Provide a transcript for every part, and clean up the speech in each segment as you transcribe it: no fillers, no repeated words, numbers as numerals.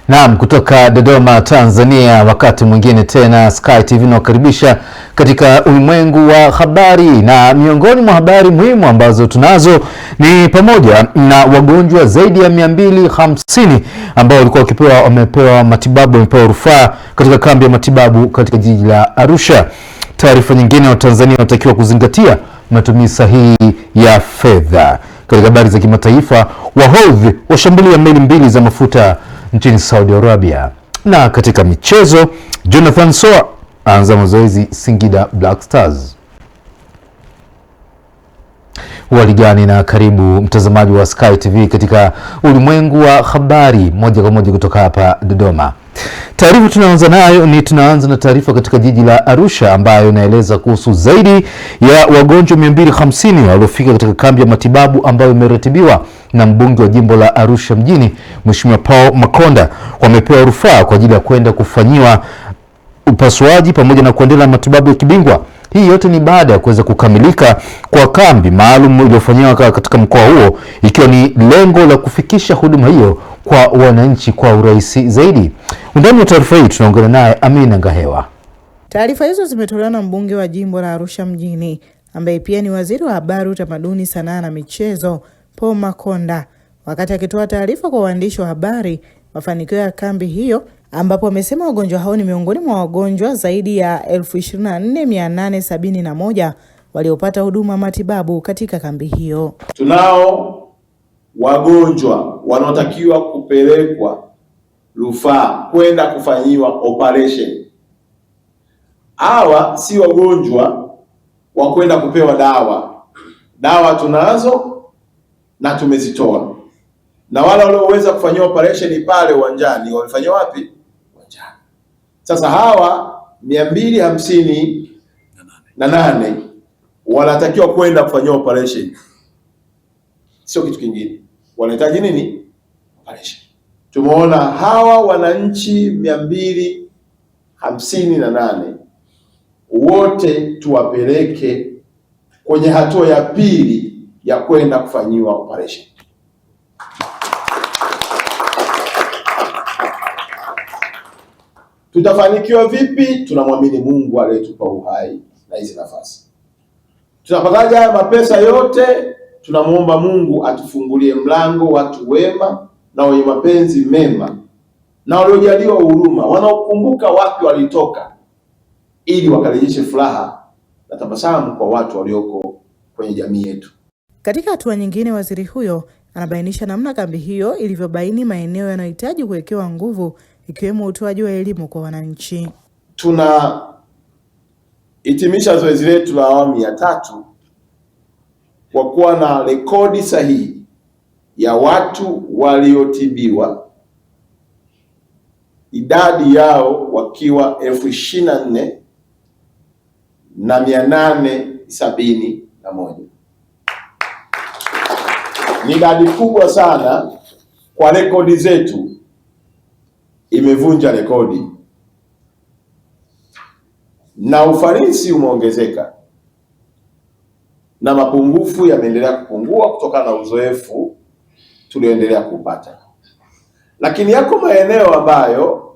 Naam, kutoka Dodoma, Tanzania, wakati mwingine tena Sky TV inawakaribisha katika ulimwengu wa habari, na miongoni mwa habari muhimu ambazo tunazo ni pamoja na wagonjwa zaidi ya 250 ambao walikuwa wamepewa matibabu, wamepewa rufaa katika kambi ya matibabu katika jiji la Arusha. Taarifa nyingine, wa Tanzania wanatakiwa kuzingatia matumizi sahihi ya fedha. Katika habari za kimataifa, Wahodhi washambulia meli mbili za mafuta nchini Saudi Arabia. Na katika michezo, Jonathan Soa aanza mazoezi Singida Black Stars. Waligani na karibu mtazamaji wa Sky TV katika ulimwengu wa habari moja kwa moja kutoka hapa Dodoma. Taarifa tunaanza na taarifa katika jiji la Arusha ambayo inaeleza kuhusu zaidi ya wagonjwa 250 waliofika katika kambi ya matibabu ambayo imeratibiwa na mbunge wa jimbo la Arusha mjini Mheshimiwa Paul Makonda. Wamepewa rufaa kwa ajili ya kwenda kufanyiwa upasuaji pamoja na kuendelea na matibabu ya kibingwa. Hii yote ni baada ya kuweza kukamilika kwa kambi maalum iliyofanywa katika mkoa huo, ikiwa ni lengo la kufikisha huduma hiyo kwa wananchi kwa urahisi zaidi. Undani wa taarifa hii tunaongea naye Amina Ngahewa. Taarifa hizo zimetolewa na mbunge wa jimbo la Arusha mjini ambaye pia ni waziri wa habari, utamaduni, sanaa na michezo, Paul Makonda, wakati akitoa taarifa kwa waandishi wa habari mafanikio ya kambi hiyo, ambapo amesema wagonjwa hao ni miongoni mwa wagonjwa zaidi ya 24,871 waliopata huduma matibabu katika kambi hiyo. Tunao wagonjwa wanaotakiwa kupelekwa rufaa kwenda kufanyiwa operation. Hawa si wagonjwa wa kwenda kupewa dawa. Dawa tunazo na tumezitoa, na wale walioweza kufanyiwa operation pale uwanjani wamefanywa wapi? Uwanjani. Sasa hawa 258 wanatakiwa kwenda kufanyiwa operation, sio kitu kingine. Wanahitaji nini? Operation. Tumeona hawa wananchi 258 wote tuwapeleke kwenye hatua ya pili ya kwenda kufanyiwa operation. Tutafanikiwa vipi? Tunamwamini Mungu aliyetupa uhai na hizi nafasi. Tunapataje haya mapesa yote? Tunamuomba Mungu atufungulie mlango watu wema na wenye mapenzi mema na waliojaliwa huruma, wanaokumbuka wapi walitoka, ili wakarejeshe furaha na tabasamu kwa watu walioko kwenye jamii yetu. Katika hatua nyingine, waziri huyo anabainisha namna kambi hiyo ilivyobaini maeneo yanayohitaji kuwekewa nguvu, ikiwemo utoaji wa elimu kwa wananchi. Tunahitimisha zoezi letu la awamu ya 3 kwa kuwa na rekodi sahihi ya watu waliotibiwa, idadi yao wakiwa 24,871. Ni idadi kubwa sana kwa rekodi zetu, imevunja rekodi na ufanisi umeongezeka na mapungufu yameendelea kupungua kutokana na uzoefu tulioendelea kupata. Lakini yako maeneo ambayo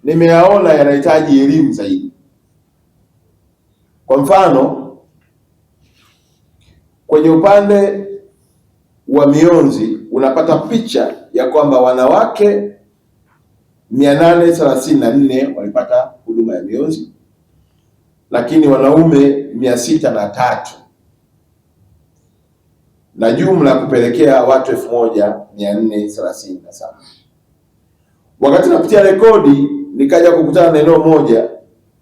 nimeyaona yanahitaji elimu zaidi. Kwa mfano, kwenye upande wa mionzi unapata picha ya kwamba wanawake 834 walipata huduma ya mionzi, lakini wanaume 603, na jumla kupelekea watu 1437. Wakati napitia rekodi nikaja kukutana na eneo moja,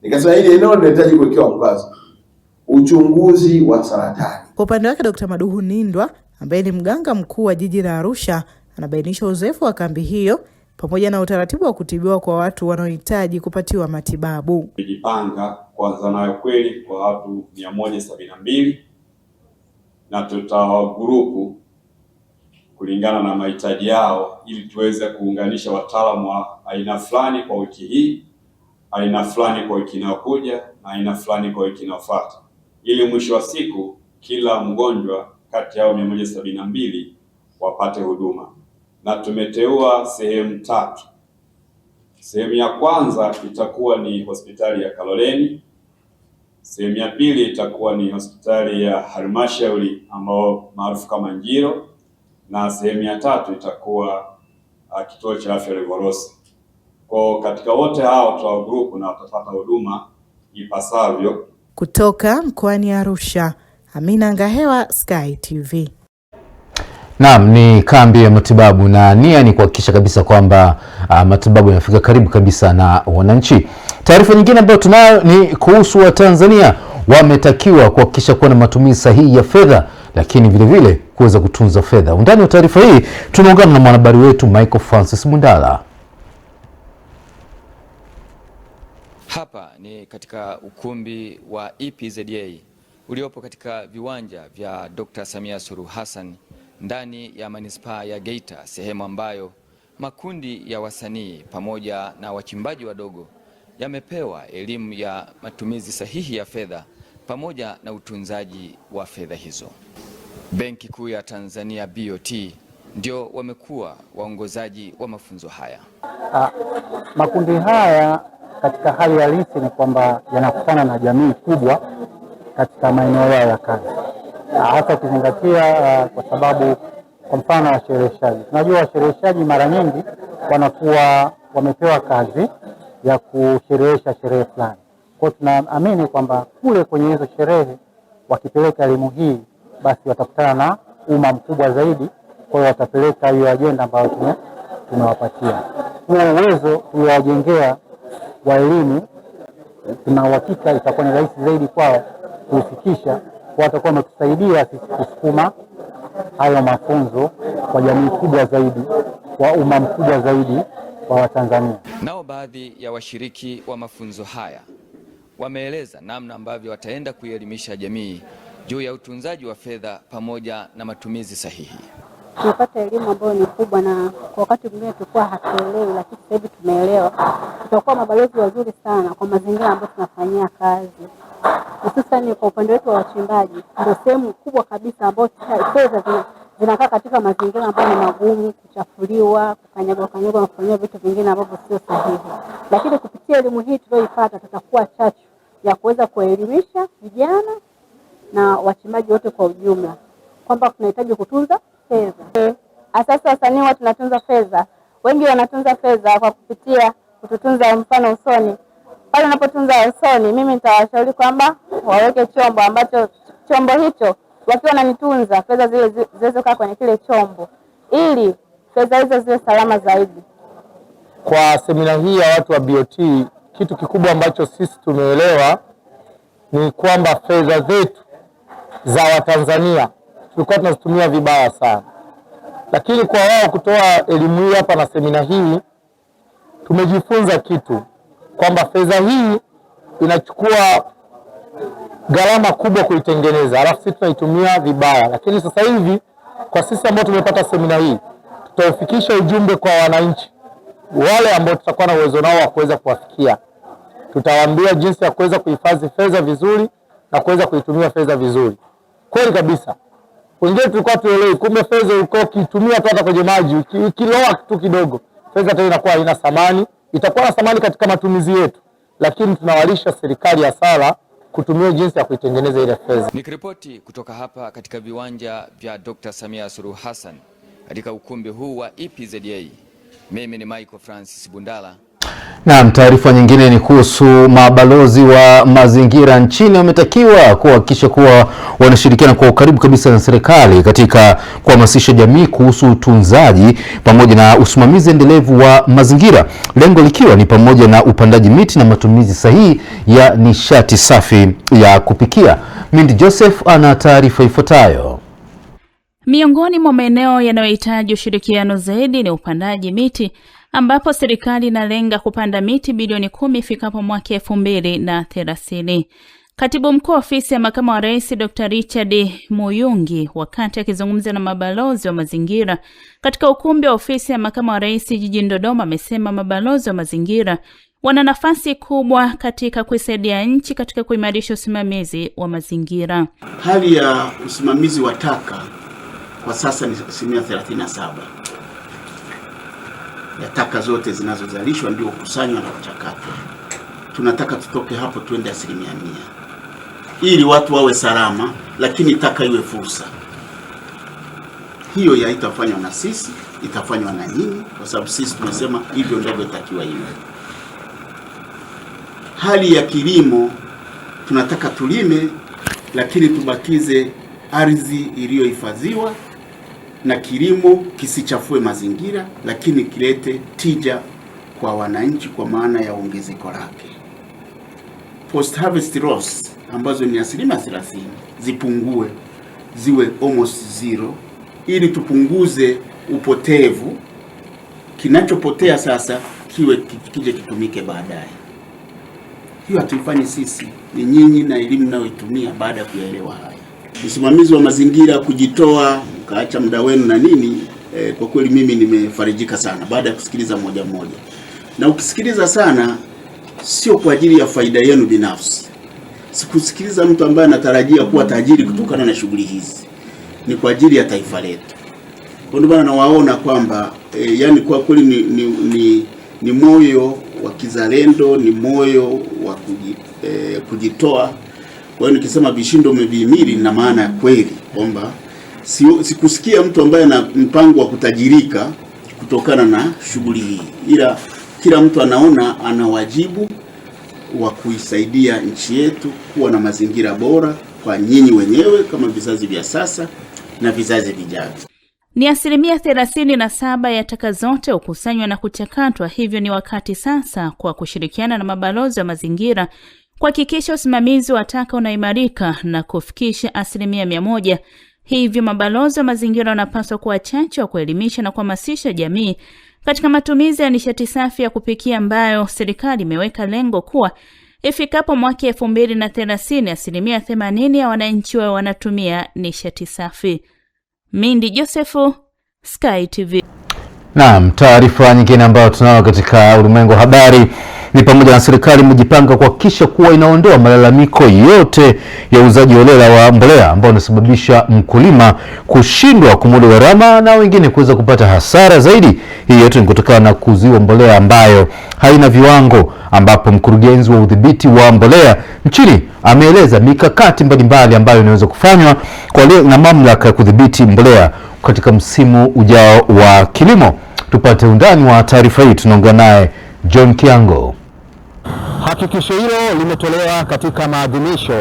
nikasema hili eneo linahitaji kuwekewa mkazo: uchunguzi wa saratani. Kwa upande wake, Dr. Maduhu Nindwa ambaye ni mganga mkuu wa jiji la Arusha anabainisha uzoefu wa kambi hiyo pamoja na utaratibu wa kutibiwa kwa watu wanaohitaji kupatiwa matibabu. Tumejipanga kwanza nayo kweli kwa watu 172 na tutawagrupu kulingana na mahitaji yao, ili tuweze kuunganisha wataalamu wa aina fulani kwa wiki hii, aina fulani kwa wiki inayokuja na aina fulani kwa wiki inayofuata, ili mwisho wa siku kila mgonjwa kati yao 172 wapate huduma. na tumeteua sehemu 3. Sehemu ya kwanza itakuwa ni hospitali ya Kaloleni, sehemu ya pili itakuwa ni hospitali ya halmashauri ambao maarufu kama Njiro, na sehemu ya 3 itakuwa kituo cha afya Levolosi. Kwa katika wote hao tuwa group na watapata huduma ipasavyo. Kutoka mkoani Arusha, Amina Ngahewa, Sky TV. Naam, ni kambi ya matibabu na nia ni kuhakikisha kabisa kwamba matibabu yanafika karibu kabisa na wananchi. Taarifa nyingine ambayo tunayo ni kuhusu Watanzania wametakiwa kuhakikisha kuwa na matumizi sahihi ya fedha, lakini vile vile kuweza kutunza fedha. Undani wa taarifa hii tunaungana na mwanahabari wetu Michael Francis Mundala. Hapa ni katika ukumbi wa EPZA uliopo katika viwanja vya Dr. Samia Suluhu Hassan ndani ya manispaa ya Geita, sehemu ambayo makundi ya wasanii pamoja na wachimbaji wadogo yamepewa elimu ya matumizi sahihi ya fedha pamoja na utunzaji wa fedha hizo. Benki Kuu ya Tanzania BOT ndio wamekuwa waongozaji wa mafunzo haya. Makundi haya katika hali halisi ni kwamba yanakutana na jamii kubwa katika maeneo yao ya kazi, hasa ukizingatia kwa sababu kwa mfano washereheshaji. Tunajua washereheshaji mara nyingi wanakuwa wamepewa kazi ya kusherehesha sherehe fulani. Kwa hiyo tunaamini kwamba kule kwenye hizo sherehe wakipeleka elimu hii, basi watakutana na umma mkubwa zaidi, kwa hiyo watapeleka hiyo ajenda ambayo tunawapatia. Huo uwezo tuliowajengea wa elimu, tuna uhakika itakuwa ni rahisi zaidi kwao kuifikisha, watakuwa wametusaidia sisi kusukuma hayo mafunzo kwa jamii kubwa zaidi, kwa umma mkubwa zaidi wa Watanzania. Nao baadhi ya washiriki wa mafunzo haya wameeleza namna ambavyo wataenda kuielimisha jamii juu ya utunzaji wa fedha pamoja na matumizi sahihi. Tumepata elimu ambayo ni kubwa, na kwa wakati mwingine tulikuwa hatuelewi, lakini sasa hivi tumeelewa. Tutakuwa mabalozi wazuri sana kwa mazingira ambayo tunafanyia kazi, hususan kwa upande wetu wa wachimbaji. Ndio sehemu kubwa kabisa ambayo fedha zinakaa katika mazingira ambayo ni magumu, kuchafuliwa, kukanyagwa na kufanyia vitu vingine ambavyo sio sahihi. Lakini kupitia elimu hii tuliyoipata, tutakuwa chachu ya kuweza kuelimisha vijana na wachimbaji wote kwa ujumla kwamba tunahitaji kutunza fedha. Sasa wasanii watu tunatunza fedha. Wengi wanatunza fedha kwa kupitia kututunza mfano usoni. Pale unapotunza usoni, mimi nitawashauri kwamba waweke chombo ambacho chombo hicho wakiwa wananitunza fedha zile ziweze kukaa kwenye kile chombo ili fedha hizo ziwe salama zaidi. Kwa semina hii ya watu wa BOT, kitu kikubwa ambacho sisi tumeelewa ni kwamba fedha zetu za Watanzania tulikuwa tunazitumia vibaya sana. Lakini kwa wao kutoa elimu hii hapa na semina hii, tumejifunza kitu kwamba fedha hii inachukua gharama kubwa kuitengeneza, alafu sisi tunaitumia vibaya. Lakini sasa hivi kwa sisi ambao tumepata semina hii, tutaufikisha ujumbe kwa wananchi wale ambao tutakuwa na uwezo nao wa kuweza kuwafikia. Tutawaambia jinsi ya kuweza kuhifadhi fedha vizuri na kuweza kuitumia fedha vizuri. Kweli kabisa, wengine tulikuwa tuelewi, kumbe fedha uko ukitumia tu hata kwenye maji, ukiloa tu kidogo, fedha tena inakuwa haina thamani. Itakuwa na thamani katika matumizi yetu, lakini tunawalisha serikali ya sala kutumia jinsi ya kuitengeneza ile fedha. Nikiripoti kutoka hapa katika viwanja vya Dr. Samia Suluhu Hassan katika ukumbi huu wa EPZA, mimi ni Michael Francis Bundala. Naam, taarifa nyingine ni kuhusu mabalozi wa mazingira nchini wametakiwa kuhakikisha kuwa wanashirikiana kwa ukaribu kabisa na serikali katika kuhamasisha jamii kuhusu utunzaji pamoja na usimamizi endelevu wa mazingira, lengo likiwa ni pamoja na upandaji miti na matumizi sahihi ya nishati safi ya kupikia. Mindi Joseph ana taarifa ifuatayo. Miongoni mwa maeneo yanayohitaji ushirikiano zaidi ni upandaji miti, ambapo serikali inalenga kupanda miti bilioni 10 ifikapo mwaka 2030. Katibu mkuu ofisi ya makamu wa rais Dr. Richard Muyungi, wakati akizungumza na mabalozi wa mazingira katika ukumbi wa ofisi ya makamu wa rais jijini Dodoma, amesema mabalozi wa mazingira wana nafasi kubwa katika kuisaidia nchi katika kuimarisha usimamizi wa mazingira. Hali ya usimamizi wa taka kwa sasa ni 37%. ya taka zote zinazozalishwa ndio kusanywa na kuchakatwa. Tunataka tutoke hapo tuende 100%, ili watu wawe salama, lakini taka iwe fursa. Hiyo haitafanywa na sisi, itafanywa na nyinyi, kwa sababu sisi tumesema hivyo ndivyo itakiwa iwe. Hali ya kilimo, tunataka tulime, lakini tubakize ardhi iliyohifadhiwa na kilimo kisichafue mazingira, lakini kilete tija kwa wananchi kwa maana ya ongezeko lake. Post harvest loss ambazo ni 30% zipungue, ziwe almost zero, ili tupunguze upotevu. Kinachopotea sasa kije kitumike baadaye. Hiyo hatuifanyi sisi, ni nyinyi na elimu nayoitumia baada ya kuelewa haya. Usimamizi wa mazingira, kujitoa, kaacha muda wenu na nini, kwa kweli mimi nimefarijika sana baada ya kusikiliza moja moja. Na ukisikiliza sana, sio kwa ajili ya faida yenu binafsi. Sikusikiliza mtu ambaye anatarajia kuwa tajiri kutokana na shughuli hizi. Ni kwa ajili ya taifa letu. Kwa ndio maana nawaona kwamba yani kwa kweli ni moyo wa kizalendo, ni moyo wa kujitoa. Kwa hiyo nikisema vishindo umevihimili, na maana ya kweli kwamba sikusikia mtu ambaye ana mpango wa kutajirika kutokana na shughuli hii, ila kila mtu anaona ana wajibu wa kuisaidia nchi yetu kuwa na mazingira bora kwa nyinyi wenyewe kama vizazi vya sasa na vizazi vijavyo. Ni 37% ya taka zote hukusanywa na kuchakatwa, hivyo ni wakati sasa kwa kushirikiana na mabalozi wa mazingira kuhakikisha usimamizi wa taka unaimarika na kufikisha 100%. Hivyo mabalozi wa mazingira wanapaswa kuwa chachu wa kuelimisha na kuhamasisha jamii katika matumizi ya nishati safi ya kupikia, ambayo serikali imeweka lengo kuwa ifikapo mwaka 2030 80% ya wananchi wao wanatumia nishati safi. Mindi Josefu, Sky TV. Naam, taarifa nyingine ambayo tunao katika ulimwengu wa habari ni pamoja na serikali imejipanga kuhakikisha kuwa inaondoa malalamiko yote ya uuzaji holela wa mbolea ambao unasababisha mkulima kushindwa kumudu gharama na wengine kuweza kupata hasara zaidi. Hii yote ni kutokana na kuuziwa mbolea ambayo haina viwango, ambapo mkurugenzi wa udhibiti wa mbolea nchini ameeleza mikakati mbalimbali ambayo inaweza kufanywa na mamlaka ya kudhibiti mbolea katika msimu ujao wa kilimo. Tupate undani wa taarifa hii, tunaongea naye John Kiango. Hakikisho hilo limetolewa katika maadhimisho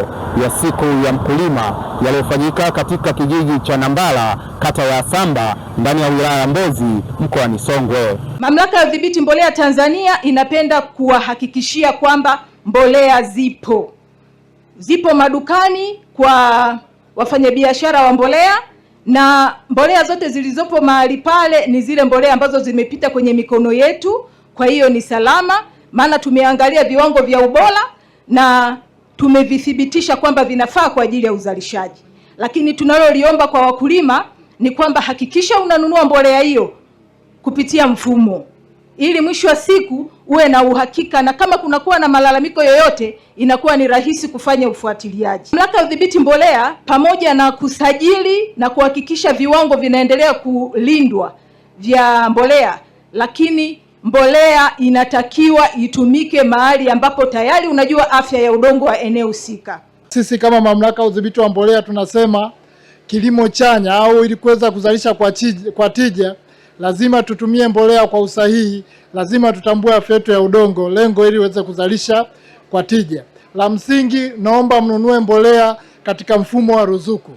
ya siku ya mkulima yaliyofanyika katika kijiji cha Nambala, kata ya Samba, ndani ya wilaya ya Mbozi, mkoani Songwe. Mamlaka ya udhibiti mbolea Tanzania inapenda kuwahakikishia kwamba mbolea zipo madukani kwa wafanyabiashara wa mbolea, na mbolea zote zilizopo mahali pale ni zile mbolea ambazo zimepita kwenye mikono yetu. Kwa hiyo ni salama, maana tumeangalia viwango vya ubora na tumevithibitisha kwamba vinafaa kwa ajili ya uzalishaji. Lakini tunaloliomba kwa wakulima ni kwamba hakikisha unanunua mbolea hiyo kupitia mfumo, ili mwisho wa siku uwe na uhakika, na kama kunakuwa na malalamiko yoyote inakuwa ni rahisi kufanya ufuatiliaji. Mamlaka ya udhibiti mbolea, pamoja na kusajili na kuhakikisha viwango vinaendelea kulindwa vya mbolea, lakini mbolea inatakiwa itumike mahali ambapo tayari unajua afya ya udongo wa eneo husika. Sisi kama mamlaka ya udhibiti wa mbolea tunasema kilimo chanya, au ili kuweza kuzalisha kwa tija lazima tutumie mbolea kwa usahihi, lazima tutambue afya yetu ya udongo, lengo ili uweze kuzalisha kwa tija. La msingi, naomba mnunue mbolea katika mfumo wa ruzuku.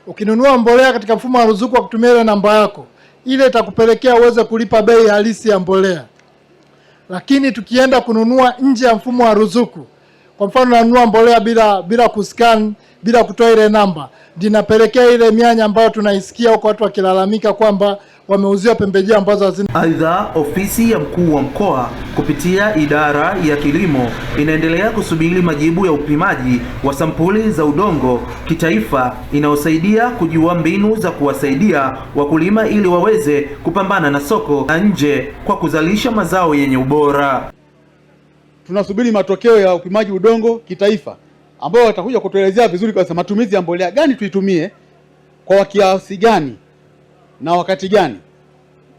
Ukinunua mbolea katika mfumo wa ruzuku kwa kutumia ile namba yako, ile itakupelekea uweze kulipa bei halisi ya mbolea. Lakini tukienda kununua nje ya mfumo wa ruzuku, kwa mfano nanunua mbolea bila kuscan, bila kutoa ile namba, dinapelekea ile mianya ambayo tunaisikia huko watu wakilalamika kwamba wameuziwa pembejeo ambazo hazina. Aidha, ofisi ya mkuu wa mkoa kupitia idara ya kilimo inaendelea kusubiri majibu ya upimaji wa sampuli za udongo kitaifa inayosaidia kujua mbinu za kuwasaidia wakulima ili waweze kupambana na soko la nje kwa kuzalisha mazao yenye ubora. Tunasubiri matokeo ya upimaji udongo kitaifa ambao watakuja kutuelezea vizuri kwa matumizi ya mbolea gani tuitumie, kwa kiasi gani na wakati gani.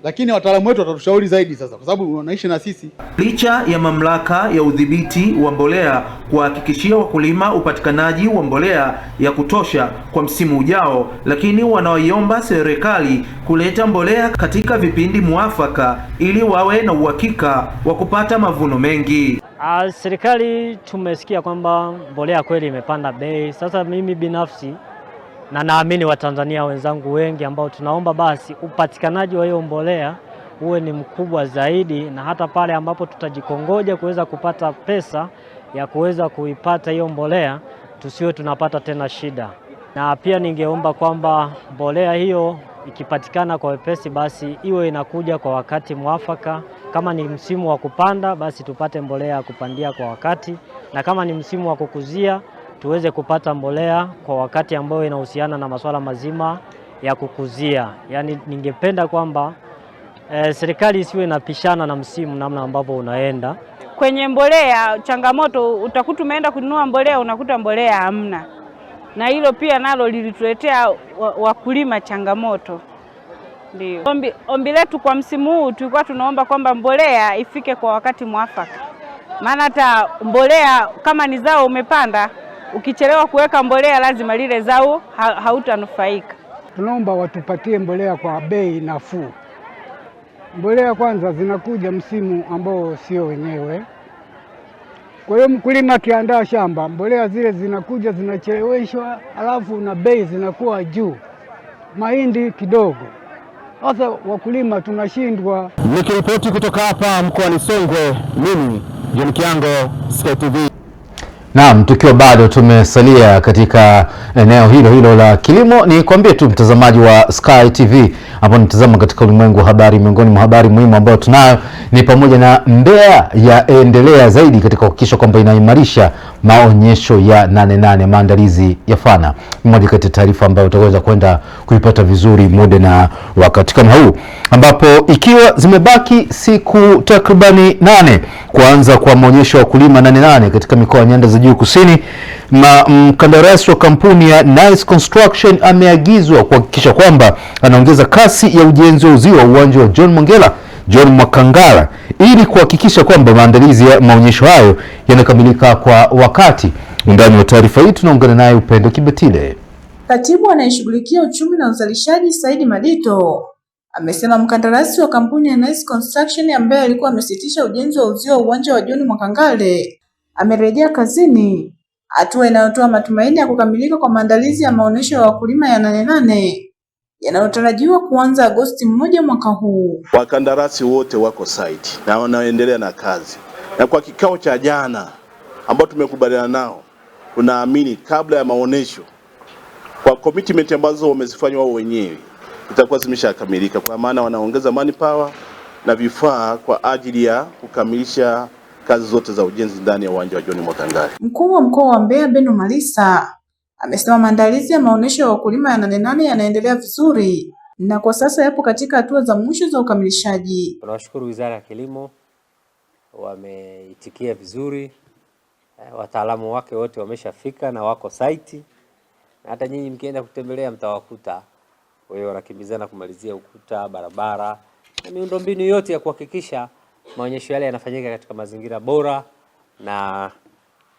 lakini wataalamu wetu watatushauri zaidi sasa, kwa sababu wanaishi na sisi. Licha ya mamlaka ya udhibiti wa mbolea kuhakikishia wakulima upatikanaji wa mbolea ya kutosha kwa msimu ujao, lakini wanaiomba serikali kuleta mbolea katika vipindi muafaka ili wawe na uhakika wa kupata mavuno mengi. Serikali tumesikia kwamba mbolea kweli imepanda bei. Sasa mimi binafsi na naamini Watanzania wenzangu wengi ambao tunaomba basi upatikanaji wa hiyo mbolea uwe ni mkubwa zaidi, na hata pale ambapo tutajikongoja kuweza kupata pesa ya kuweza kuipata hiyo mbolea tusiwe tunapata tena shida. Na pia ningeomba kwamba mbolea hiyo ikipatikana kwa wepesi basi iwe inakuja kwa wakati mwafaka. Kama ni msimu wa kupanda basi tupate mbolea ya kupandia kwa wakati, na kama ni msimu wa kukuzia tuweze kupata mbolea kwa wakati ambao inahusiana na masuala mazima ya kukuzia. Yaani ningependa kwamba serikali isiwe inapishana na msimu namna ambavyo unaenda. Kwenye mbolea changamoto, utakuta umeenda kununua mbolea unakuta mbolea hamna. Na hilo pia nalo lilituletea wakulima changamoto. Ndio. Ombi letu kwa msimu huu tulikuwa tunaomba kwamba mbolea ifike kwa wakati mwafaka. Maana hata mbolea kama ni zao umepanda, ukichelewa kuweka mbolea lazima lile zao hautanufaika. Tunaomba watupatie mbolea kwa bei nafuu. Mbolea kwanza zinakuja msimu ambao sio wenyewe. Kwa hiyo mkulima akiandaa shamba, mbolea zile zinakuja zinacheleweshwa, alafu na bei zinakuwa juu. Mahindi kidogo. Sasa wakulima tunashindwa. Nikiripoti kutoka hapa mkoani Songwe, mimi John Kiango, Sky TV. Naam, tukiwa bado tumesalia katika eneo hilo la kilimo, ni kuambie tu mtazamaji wa Sky TV ambao nitazama katika ulimwengu wa habari. Miongoni mwa habari muhimu ambayo tunayo ni pamoja na Mbeya yaendelea zaidi katika kuhakikisha kwamba inaimarisha maonyesho ya 88 maandalizi ya Fana. Mmoja kati ya taarifa ambayo utaweza kwenda kuipata vizuri muda na wakati kama huu, ambapo ikiwa zimebaki siku takribani 8 kuanza kwa maonyesho ya wakulima 88 katika mikoa ya Nyanda za Juu Kusini, mkandarasi wa kampuni ya Nice Construction ameagizwa kuhakikisha kwamba anaongeza kasi ya ujenzi wa uzio wa uwanja wa John Mwakangala ili kuhakikisha kwamba maandalizi ya maonyesho hayo yanakamilika kwa wakati. Undani wa taarifa hii tunaungana naye Upendo Kibetile. Katibu anayeshughulikia uchumi na uzalishaji Saidi Madito amesema mkandarasi wa kampuni ya Nice Construction ambaye alikuwa amesitisha ujenzi wa uzio wa uwanja wa John Mwakangale amerejea kazini, hatua inayotoa matumaini ya kukamilika kwa maandalizi ya maonyesho ya wakulima ya 88 yanayotarajiwa kuanza Agosti 1 mwaka huu. Wakandarasi wote wako site na wanaendelea na kazi, na kwa kikao cha jana ambao tumekubaliana nao, tunaamini kabla ya maonyesho kwa commitment ambazo wamezifanya wao wenyewe itakuwa zimeshakamilika, kwa maana wanaongeza manpower na vifaa kwa ajili ya kukamilisha kazi zote za ujenzi ndani ya uwanja wa John Mwakangale. Mkuu wa mkoa wa Mbeya Beno Malisa amesema maandalizi ya maonyesho ya wakulima ya 88 yanaendelea vizuri na kwa sasa yapo katika hatua za mwisho za ukamilishaji. Tunashukuru Wizara ya Kilimo, wameitikia vizuri, wataalamu wake wote wameshafika na wako site, na hata nyinyi mkienda kutembelea mtawakuta. Kwa hiyo wanakimbizana kumalizia ukuta, barabara na miundombinu yote ya kuhakikisha maonyesho yale yanafanyika katika mazingira bora na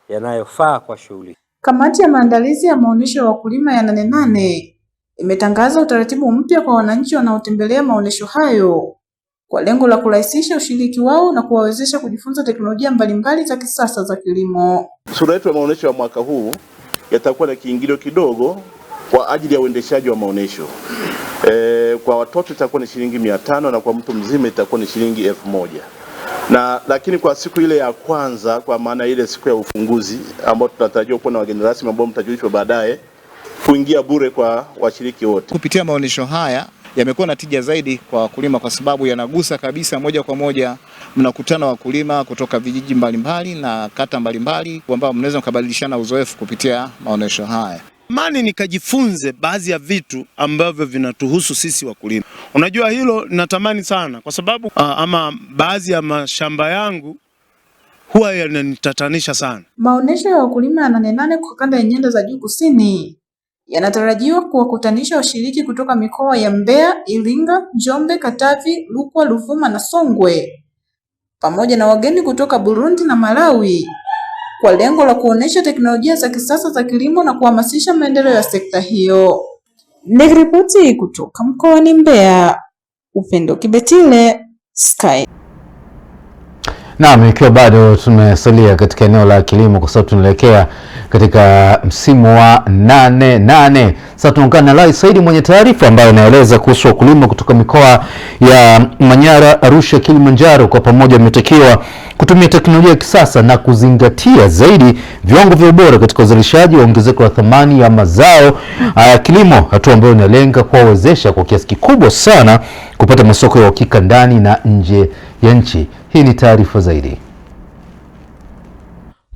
yanayofaa kwa shughuli. Kamati ya maandalizi ya maonyesho ya wakulima ya 88 imetangaza utaratibu mpya kwa wananchi wanaotembelea maonyesho hayo kwa lengo la kurahisisha ushiriki wao na kuwawezesha kujifunza teknolojia mbalimbali za kisasa za kilimo. Sura yetu ya maonyesho ya mwaka huu yatakuwa na kiingilio kidogo kwa ajili ya uendeshaji wa maonyesho. Kwa watoto itakuwa ni shilingi 500 na kwa mtu mzima itakuwa ni shilingi 1000. Lakini kwa siku ile ya kwanza, kwa maana ile siku ya ufunguzi ambao tunatarajia kuwa na wageni rasmi ambao mtajulishwa baadaye, kuingia bure kwa washiriki wote. Kupitia maonyesho haya yamekuwa na tija zaidi kwa wakulima kwa sababu yanagusa kabisa moja kwa moja, mnakutana wakulima kutoka vijiji mbalimbali na kata mbalimbali ambao mnaweza kubadilishana uzoefu kupitia maonyesho haya. Mani nikajifunze baadhi ya vitu ambavyo vinatuhusu sisi wakulima. Unajua hilo natamani sana kwa sababu ama baadhi ya mashamba yangu huwa yananitatanisha sana. Maonyesho ya wakulima ya 88 kwa kanda ya Nyanda za Juu Kusini yanatarajiwa kuwakutanisha washiriki kutoka mikoa ya Mbeya, Iringa, Njombe, Katavi, Rukwa, Ruvuma na Songwe pamoja na wageni kutoka Burundi na Malawi kwa lengo la kuonesha teknolojia za kisasa za kilimo na kuhamasisha maendeleo ya sekta hiyo. Nikiripoti kutoka mkoani Mbeya, Upendo Kibetile, Sky. Naam, ikiwa bado tumesalia katika eneo la kilimo kwa sababu tunaelekea katika msimu wa 88. Sasa tunaungana na Lai Saidi mwenye taarifa ambayo inaeleza kuhusu wakulima kutoka mikoa ya Manyara, Arusha, Kilimanjaro kwa pamoja wametakiwa kutumia teknolojia ya kisasa na kuzingatia zaidi viwango vya ubora katika uzalishaji wa ongezeko la thamani ya mazao ya kilimo, hatua ambayo inalenga kuwawezesha kwa kiasi kikubwa sana kupata masoko ya uhakika ndani na nje ya nchi. Hii ni taarifa zaidi.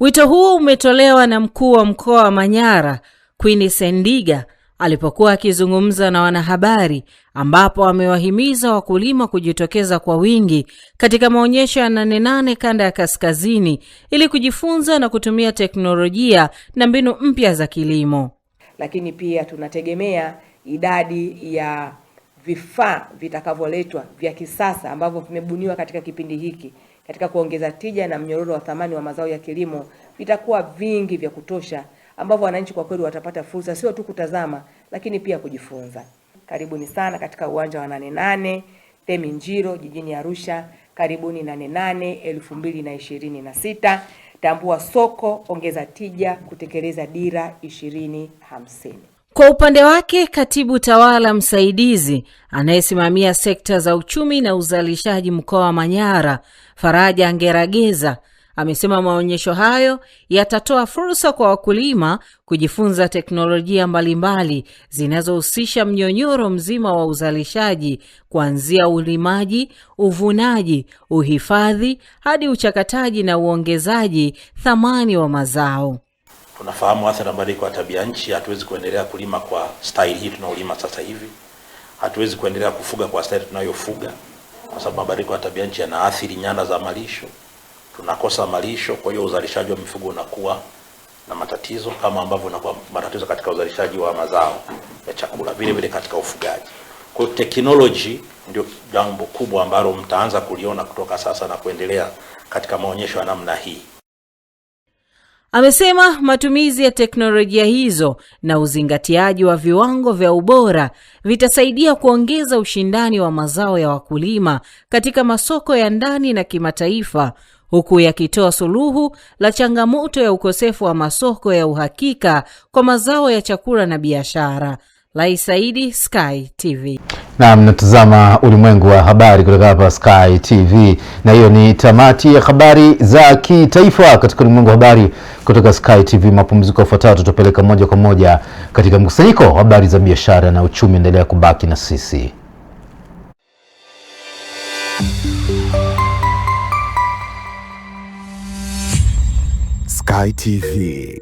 Wito huo umetolewa na mkuu wa mkoa wa Manyara, Queen Sendiga, alipokuwa akizungumza na wanahabari, ambapo amewahimiza wakulima kujitokeza kwa wingi katika maonyesho ya 88 kanda ya kaskazini ili kujifunza na kutumia teknolojia na mbinu mpya za kilimo. Lakini pia tunategemea idadi ya vifaa vitakavyoletwa vya kisasa ambavyo vimebuniwa katika kipindi hiki katika kuongeza tija na mnyororo wa thamani wa mazao ya kilimo vitakuwa vingi vya kutosha, ambavyo wananchi kwa kweli watapata fursa sio tu kutazama lakini pia kujifunza. Karibuni sana katika uwanja wa 88 Temi Njiro jijini Arusha. Karibuni 88 2026. Tambua soko, ongeza tija, kutekeleza dira 2050. Kwa upande wake, katibu tawala msaidizi anayesimamia sekta za uchumi na uzalishaji mkoa wa Manyara, Faraja Ngerageza, amesema maonyesho hayo yatatoa fursa kwa wakulima kujifunza teknolojia mbalimbali zinazohusisha mnyonyoro mzima wa uzalishaji, kuanzia ulimaji, uvunaji, uhifadhi hadi uchakataji na uongezaji thamani wa mazao. Tunafahamu athari mabadiliko ya tabia nchi. Hatuwezi kuendelea kulima kwa style hii tunaolima sasa hivi. Hatuwezi kuendelea kufuga kwa style tunayofuga kwa sababu mabadiliko ya tabia nchi yanaathiri nyanda za malisho. Tunakosa malisho, kwa hiyo uzalishaji wa mifugo unakuwa na matatizo kama ambavyo unakuwa matatizo katika uzalishaji wa mazao ya chakula, vile vile katika ufugaji. Kwa hiyo technology ndio jambo kubwa ambalo mtaanza kuliona kutoka sasa na kuendelea katika maonyesho ya namna hii. Amesema matumizi ya teknolojia hizo na uzingatiaji wa viwango vya ubora vitasaidia kuongeza ushindani wa mazao ya wakulima katika masoko ya ndani na kimataifa, huku yakitoa suluhu la changamoto ya ukosefu wa masoko ya uhakika kwa mazao ya chakula na biashara. Lai Saidi, Sky TV. Na mnatazama ulimwengu wa habari kutoka hapa Sky TV, na hiyo ni tamati ya habari za kitaifa katika ulimwengu wa habari kutoka Sky TV. Mapumziko yafuatayo tutapeleka moja kwa moja katika mkusanyiko wa habari za biashara na uchumi. Endelea kubaki na sisi. Sky TV.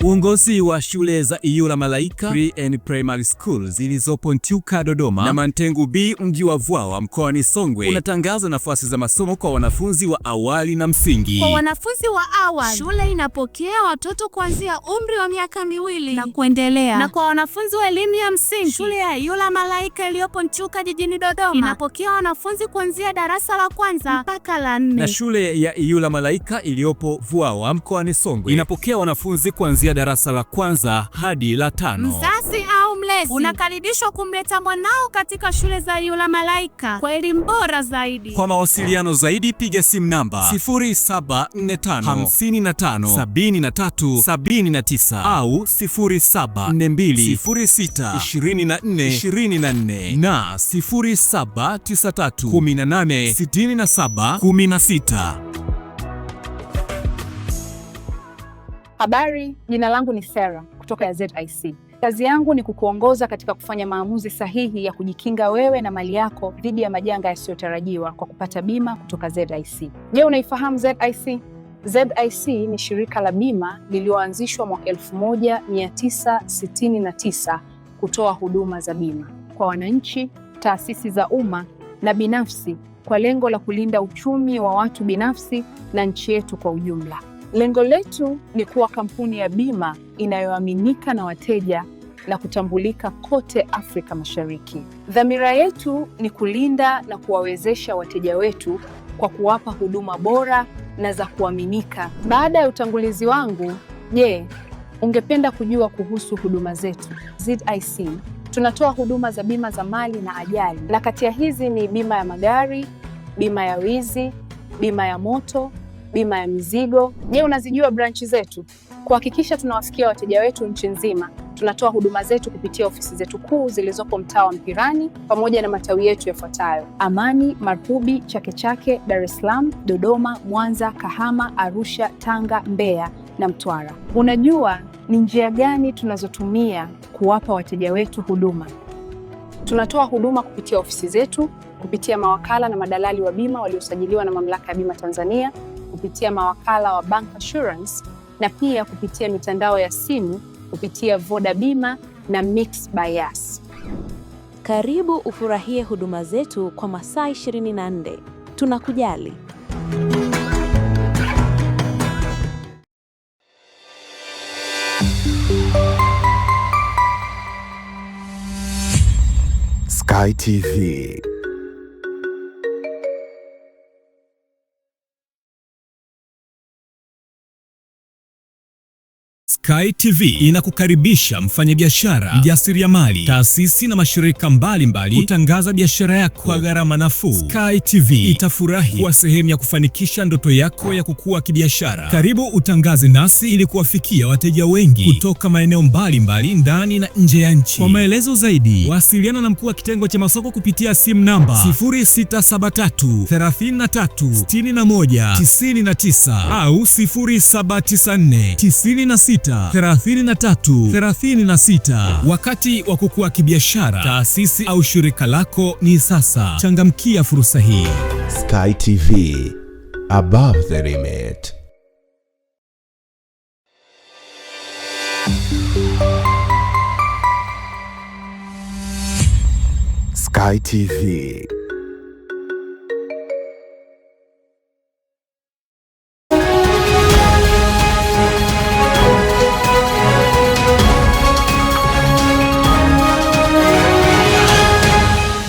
Uongozi wa shule za Iyula Malaika Pre and Primary School zilizopo Ntyuka Dodoma na Mantengu B mji wa Vwawa mkoani Songwe unatangaza nafasi za masomo kwa wanafunzi wa awali na msingi. Kwa wanafunzi wa awali, shule inapokea watoto kuanzia umri wa miaka 2 na kuendelea. Na kwa wanafunzi wa elimu ya msingi, shule ya Iyula Malaika iliyopo Ntyuka jijini Dodoma inapokea wanafunzi kuanzia darasa la 1 mpaka la 4. Na shule ya Iyula Malaika iliyopo Vwawa mkoani Songwe inapokea wanafunzi kuanzia darasa la 1 hadi la 5. Mzazi au mlezi unakaribishwa kumleta mwanao katika shule za Iyula Malaika kwa elimu bora zaidi. Kwa mawasiliano zaidi piga simu namba 0745557379 au 0742062424 na 0793186716. Habari, jina langu ni Sarah kutoka ZIC. Kazi yangu ni kukuongoza katika kufanya maamuzi sahihi ya kujikinga wewe na mali yako dhidi ya majanga yasiyotarajiwa kwa kupata bima kutoka ZIC. Je, unaifahamu ZIC? ZIC ni shirika la bima lililoanzishwa mwaka 1969 kutoa huduma za bima kwa wananchi, taasisi za umma na binafsi kwa lengo la kulinda uchumi wa watu binafsi na nchi yetu kwa ujumla. Lengo letu ni kuwa kampuni ya bima inayoaminika na wateja na kutambulika kote Afrika Mashariki. Dhamira yetu ni kulinda na kuwawezesha wateja wetu kwa kuwapa huduma bora na za kuaminika. Baada ya utangulizi wangu, je, ungependa kujua kuhusu huduma zetu? ZIC tunatoa huduma za bima za mali na ajali, na kati ya hizi ni bima ya magari, bima ya wizi, bima ya moto, bima ya mizigo. Je, unazijua branchi zetu? Kuhakikisha tunawafikia wateja wetu nchi nzima, tunatoa huduma zetu kupitia ofisi zetu kuu zilizopo mtaa wa Mpirani pamoja na matawi yetu yafuatayo: Amani, Marubi, Chake Chake, Dar es Salaam, Dodoma, Mwanza, Kahama, Arusha, Tanga, Mbeya na Mtwara. Unajua ni njia gani tunazotumia kuwapa wateja wetu huduma? Tunatoa huduma kupitia ofisi zetu, kupitia mawakala na madalali wa bima waliosajiliwa na Mamlaka ya Bima Tanzania, kupitia mawakala wa Bank Assurance na pia kupitia mitandao ya simu kupitia Voda Bima na Mix by Yas. Karibu ufurahie huduma zetu kwa masaa 24. Tunakujali. Sky TV. Sky TV inakukaribisha mfanyabiashara, mjasiriamali, taasisi na mashirika mbalimbali kutangaza biashara yako kwa gharama nafuu. Sky TV itafurahi kuwa sehemu ya kufanikisha ndoto yako ya kukua kibiashara. Karibu utangaze nasi ili kuwafikia wateja wengi kutoka maeneo mbalimbali ndani na nje ya nchi. Kwa maelezo zaidi, wasiliana na mkuu wa kitengo cha masoko kupitia simu namba 0673 33 61 99 au 0794 96 3336. Wakati wa kukua kibiashara, taasisi au shirika lako ni sasa. Changamkia fursa hii. Sky TV, above the limit. Sky TV.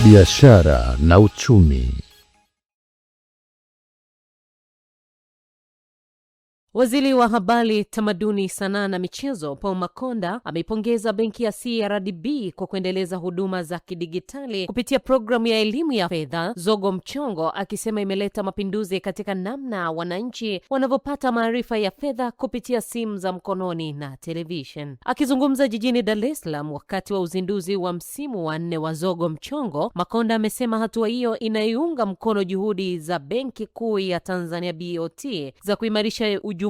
Biashara na uchumi. Waziri wa Habari, Tamaduni, Sanaa na Michezo Paul Makonda ameipongeza benki ya CRDB kwa kuendeleza huduma za kidigitali kupitia programu ya elimu ya fedha Zogo Mchongo, akisema imeleta mapinduzi katika namna wananchi wanavyopata maarifa ya fedha kupitia simu za mkononi na television. Akizungumza jijini Dar es Salaam wakati wa uzinduzi wa msimu wa 4 wa Zogo Mchongo, Makonda amesema hatua hiyo inaiunga mkono juhudi za Benki Kuu ya Tanzania BOT za kuimarisha ujumuishi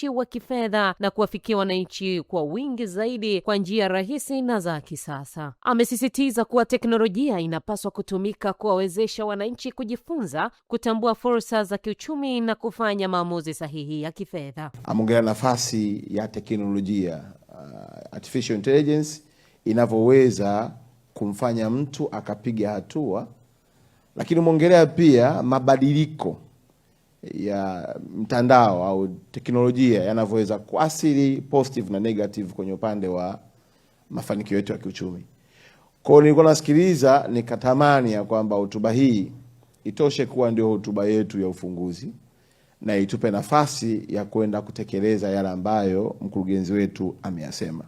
wa kifedha na kuwafikia wananchi kwa wingi zaidi kwa njia rahisi na za kisasa. Amesisitiza kuwa teknolojia inapaswa kutumika kuwawezesha wananchi kujifunza, kutambua fursa za kiuchumi na kufanya maamuzi sahihi ya kifedha. Ameongelea nafasi ya teknolojia, artificial intelligence inavyoweza kumfanya mtu akapiga hatua, lakini ameongelea pia mabadiliko ya mtandao au teknolojia yanavyoweza kuathiri positive na negative kwenye upande wa mafanikio yetu ya kiuchumi. Kwa hiyo nilikuwa nasikiliza nikatamani ya kwamba hotuba hii itoshe kuwa ndio hotuba yetu ya ufunguzi na itupe nafasi ya kwenda kutekeleza yale ambayo mkurugenzi wetu ameyasema.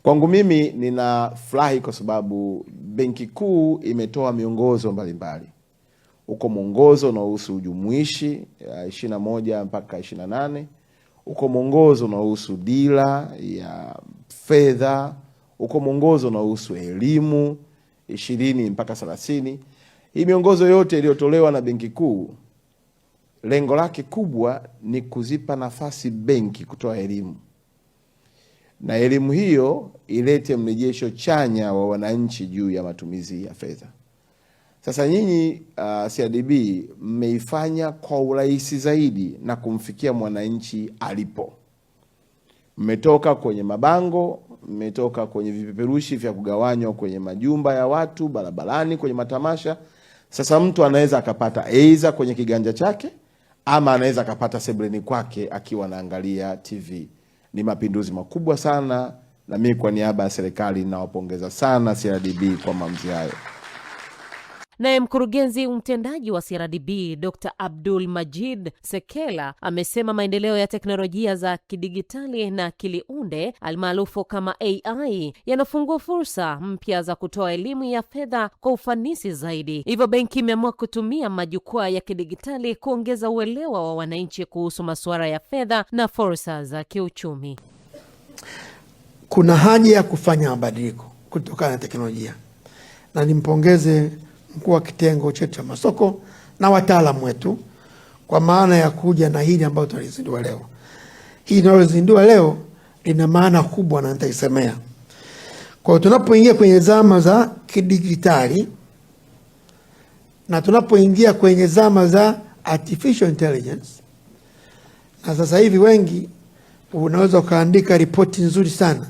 Kwangu mimi ninafurahi kwa sababu Benki Kuu imetoa miongozo mbalimbali. Uko mwongozo unaohusu ujumuishi 21 mpaka 28, uko mwongozo unaohusu dira ya fedha, uko mwongozo unaohusu elimu 20 mpaka 30. Hii miongozo yote iliyotolewa na Benki Kuu, lengo lake kubwa ni kuzipa nafasi benki kutoa elimu, na elimu hiyo ilete mrejesho chanya wa wananchi juu ya matumizi ya fedha. Sasa nyinyi CRDB mmeifanya kwa urahisi zaidi na kumfikia mwananchi alipo. Mmetoka kwenye mabango, mmetoka kwenye vipeperushi vya kugawanywa kwenye majumba ya watu, barabarani, kwenye matamasha. Sasa mtu anaweza akapata aidha kwenye kiganja chake ama anaweza akapata sebuleni kwake akiwa anaangalia TV. Ni mapinduzi makubwa sana, na mimi kwa niaba ya serikali ninawapongeza sana CRDB kwa maamuzi hayo. Naye mkurugenzi mtendaji wa CRDB Dr. Abdul Majid Sekela amesema maendeleo ya teknolojia za kidigitali na akili-unde almaarufu kama AI yanafungua fursa mpya za kutoa elimu ya fedha kwa ufanisi zaidi. Hivyo benki imeamua kutumia majukwaa ya kidigitali kuongeza uelewa wa wananchi kuhusu masuala ya fedha na fursa za kiuchumi. Kuna haja ya kufanya mabadiliko kutokana na teknolojia, na nimpongeze mkuu wa kitengo chetu cha masoko na wataalamu wetu kwa maana ya kuja na hili ambalo tunalizindua leo. Hii tunalozindua leo lina maana kubwa na nitaisemea. Kwa tunapoingia kwenye zama za kidigitali na tunapoingia kwenye zama za artificial intelligence, na sasa hivi wengi unaweza ukaandika ripoti nzuri sana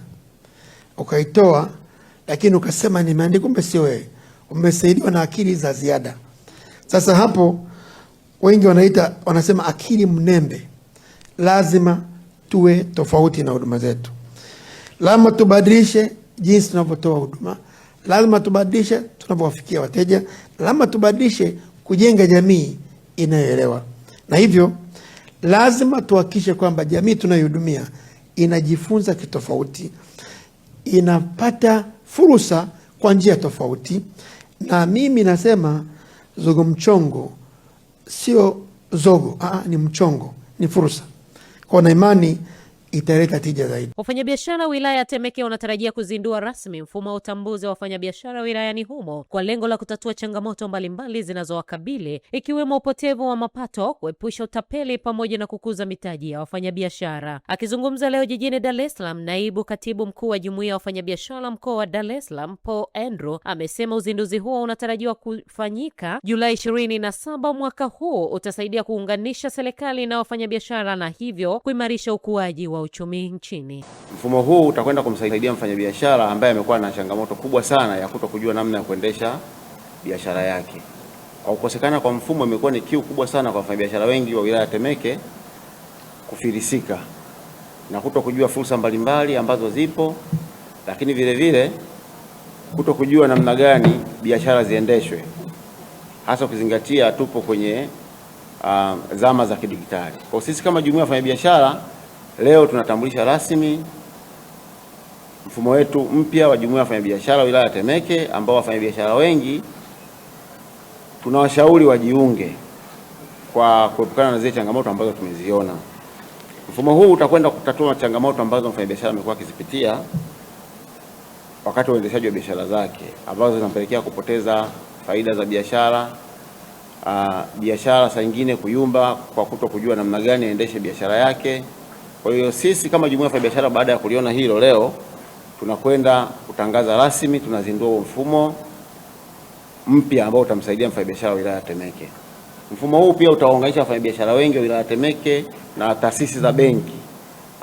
ukaitoa, lakini ukasema nimeandika, kumbe sio wewe, umesaidiwa na akili za ziada. Sasa hapo wengi wanasema akili mnembe. Lazima tuwe tofauti na huduma zetu. Lazima tubadilishe jinsi tunavyotoa huduma. Lazima tubadilishe tunavyowafikia wateja. Lazima tubadilishe kujenga jamii inayoelewa. Na hivyo lazima tuhakikishe kwamba jamii tunayohudumia inajifunza kitofauti, inapata fursa kwa njia tofauti. Na mimi nasema zogo mchongo sio zogo, ni mchongo, ni fursa. Kwa na imani italeta tija zaidi. Wafanyabiashara wilaya ya Temeke wanatarajia kuzindua rasmi mfumo wa utambuzi wa wafanyabiashara wilayani humo kwa lengo la kutatua changamoto mbalimbali zinazowakabili, ikiwemo upotevu wa mapato, kuepusha utapeli pamoja na kukuza mitaji ya wafanyabiashara. Akizungumza leo jijini Dar es Salaam, naibu katibu mkuu wa Jumuiya ya Wafanyabiashara mkoa wa Dar es Salaam Paul Andrew amesema uzinduzi huo unatarajiwa kufanyika Julai 27 mwaka huu, utasaidia kuunganisha serikali na wafanyabiashara na hivyo kuimarisha ukuaji wa uchumi nchini. Mfumo huu utakwenda kumsaidia mfanyabiashara ambaye amekuwa na changamoto kubwa sana ya kutokujua namna ya kuendesha biashara yake. Kwa kukosekana kwa mfumo imekuwa ni kiu kubwa sana kwa wafanyabiashara wengi wa wilaya ya Temeke kufilisika na kutokujua fursa mbalimbali ambazo zipo, lakini vile vile kutokujua namna gani biashara ziendeshwe, hasa ukizingatia tupo kwenye zama za kidigitali. Kwa sisi kama jumuiya ya wafanyabiashara leo tunatambulisha rasmi mfumo wetu mpya wa jumuiya ya wafanyabiashara wilaya ya Temeke, ambao wafanyabiashara wengi tunawashauri wajiunge kwa kuepukana na zile changamoto ambazo tumeziona. Mfumo huu utakwenda kutatua changamoto ambazo mfanyabiashara amekuwa akizipitia wakati wa uendeshaji wa biashara zake, ambazo zinampelekea kupoteza faida za biashara, biashara saa nyingine kuyumba kwa kutokujua namna gani aendeshe biashara yake. Kwa hiyo sisi kama jumuiya ya biashara, baada ya kuliona hilo, leo tunakwenda kutangaza rasmi tunazindua mfumo mpya ambao utamsaidia mfanyabiashara wa wilaya ya Temeke. Mfumo huu pia utawaunganisha wafanyabiashara wengi wa wilaya ya Temeke na taasisi za benki,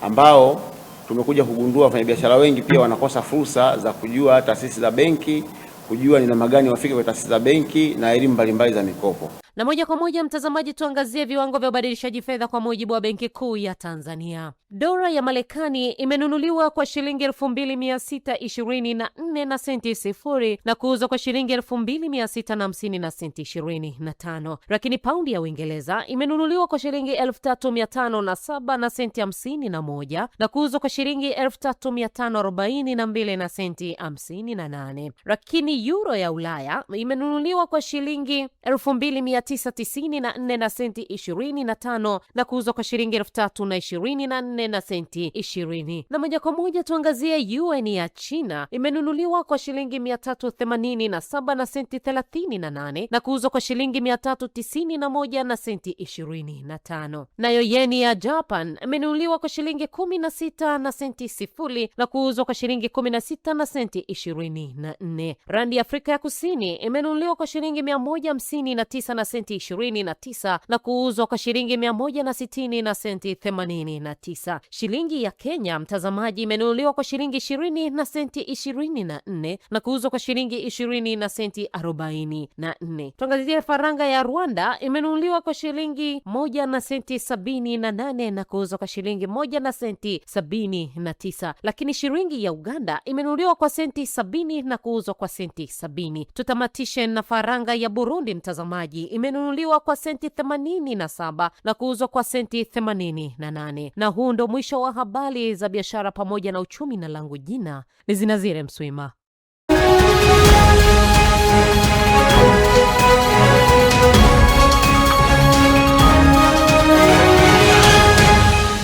ambao tumekuja kugundua wafanyabiashara wengi pia wanakosa fursa za kujua taasisi za benki, kujua ni namna gani wafike kwa taasisi za benki na elimu mbalimbali za mikopo. Na moja kwa moja mtazamaji, tuangazie viwango vya ubadilishaji fedha kwa mujibu wa Benki Kuu ya Tanzania. Dola ya Marekani imenunuliwa kwa shilingi 2624 na senti 0 na kuuzwa kwa shilingi 2650 na senti 25. Lakini paundi ya Uingereza imenunuliwa kwa shilingi 3507 na senti 51 na kuuzwa kwa shilingi 3542 na senti 58. Lakini euro ya Ulaya imenunuliwa kwa shilingi 2994 na senti 25 na kuuzwa kwa shilingi 3024 na senti 20. Na moja kwa moja tuangazie yuan ya China imenunuliwa kwa shilingi 387 na senti 38 na kuuzwa kwa shilingi 391 na senti 25. Nayo yeni ya Japan imenunuliwa kwa shilingi 16 na senti 0 na kuuzwa kwa shilingi 16 na senti 24. Randi ya Afrika ya Kusini imenunuliwa kwa shilingi 159 na senti senti 29 na kuuzwa kwa shilingi 160 na senti 89. Shilingi ya Kenya, mtazamaji, imenunuliwa kwa shilingi 20 na senti 24 na kuuzwa kwa shilingi 20 na senti 44. Tuangazie faranga ya Rwanda, imenunuliwa kwa shilingi 1 na senti 78 na kuuzwa kwa shilingi 1 na senti 79. Lakini shilingi ya Uganda imenunuliwa kwa senti 70 na kuuzwa kwa senti 70. Tutamatishe na faranga ya Burundi, mtazamaji, imenunuliwa kwa senti 87 na kuuzwa kwa senti 88. Na huu ndo mwisho wa habari za biashara pamoja na uchumi, na langu jina ni Zinazire Mswima.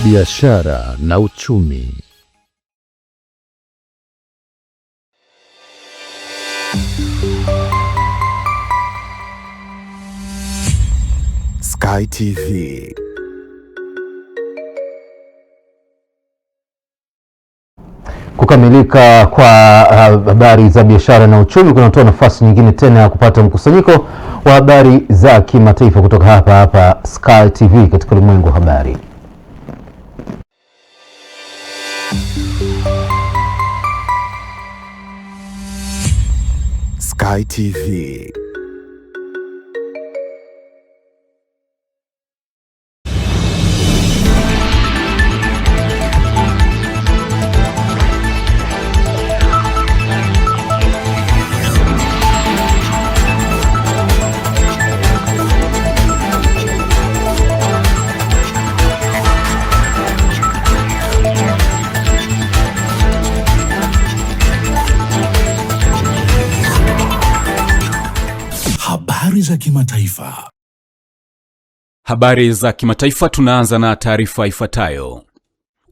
Biashara na uchumi. Sky TV. Kukamilika kwa habari za biashara na uchumi kunatoa nafasi nyingine tena ya kupata mkusanyiko wa habari za kimataifa kutoka hapa Sky TV katika ulimwengu wa habari. Sky TV. Habari za kimataifa. Habari za kimataifa, tunaanza na taarifa ifuatayo.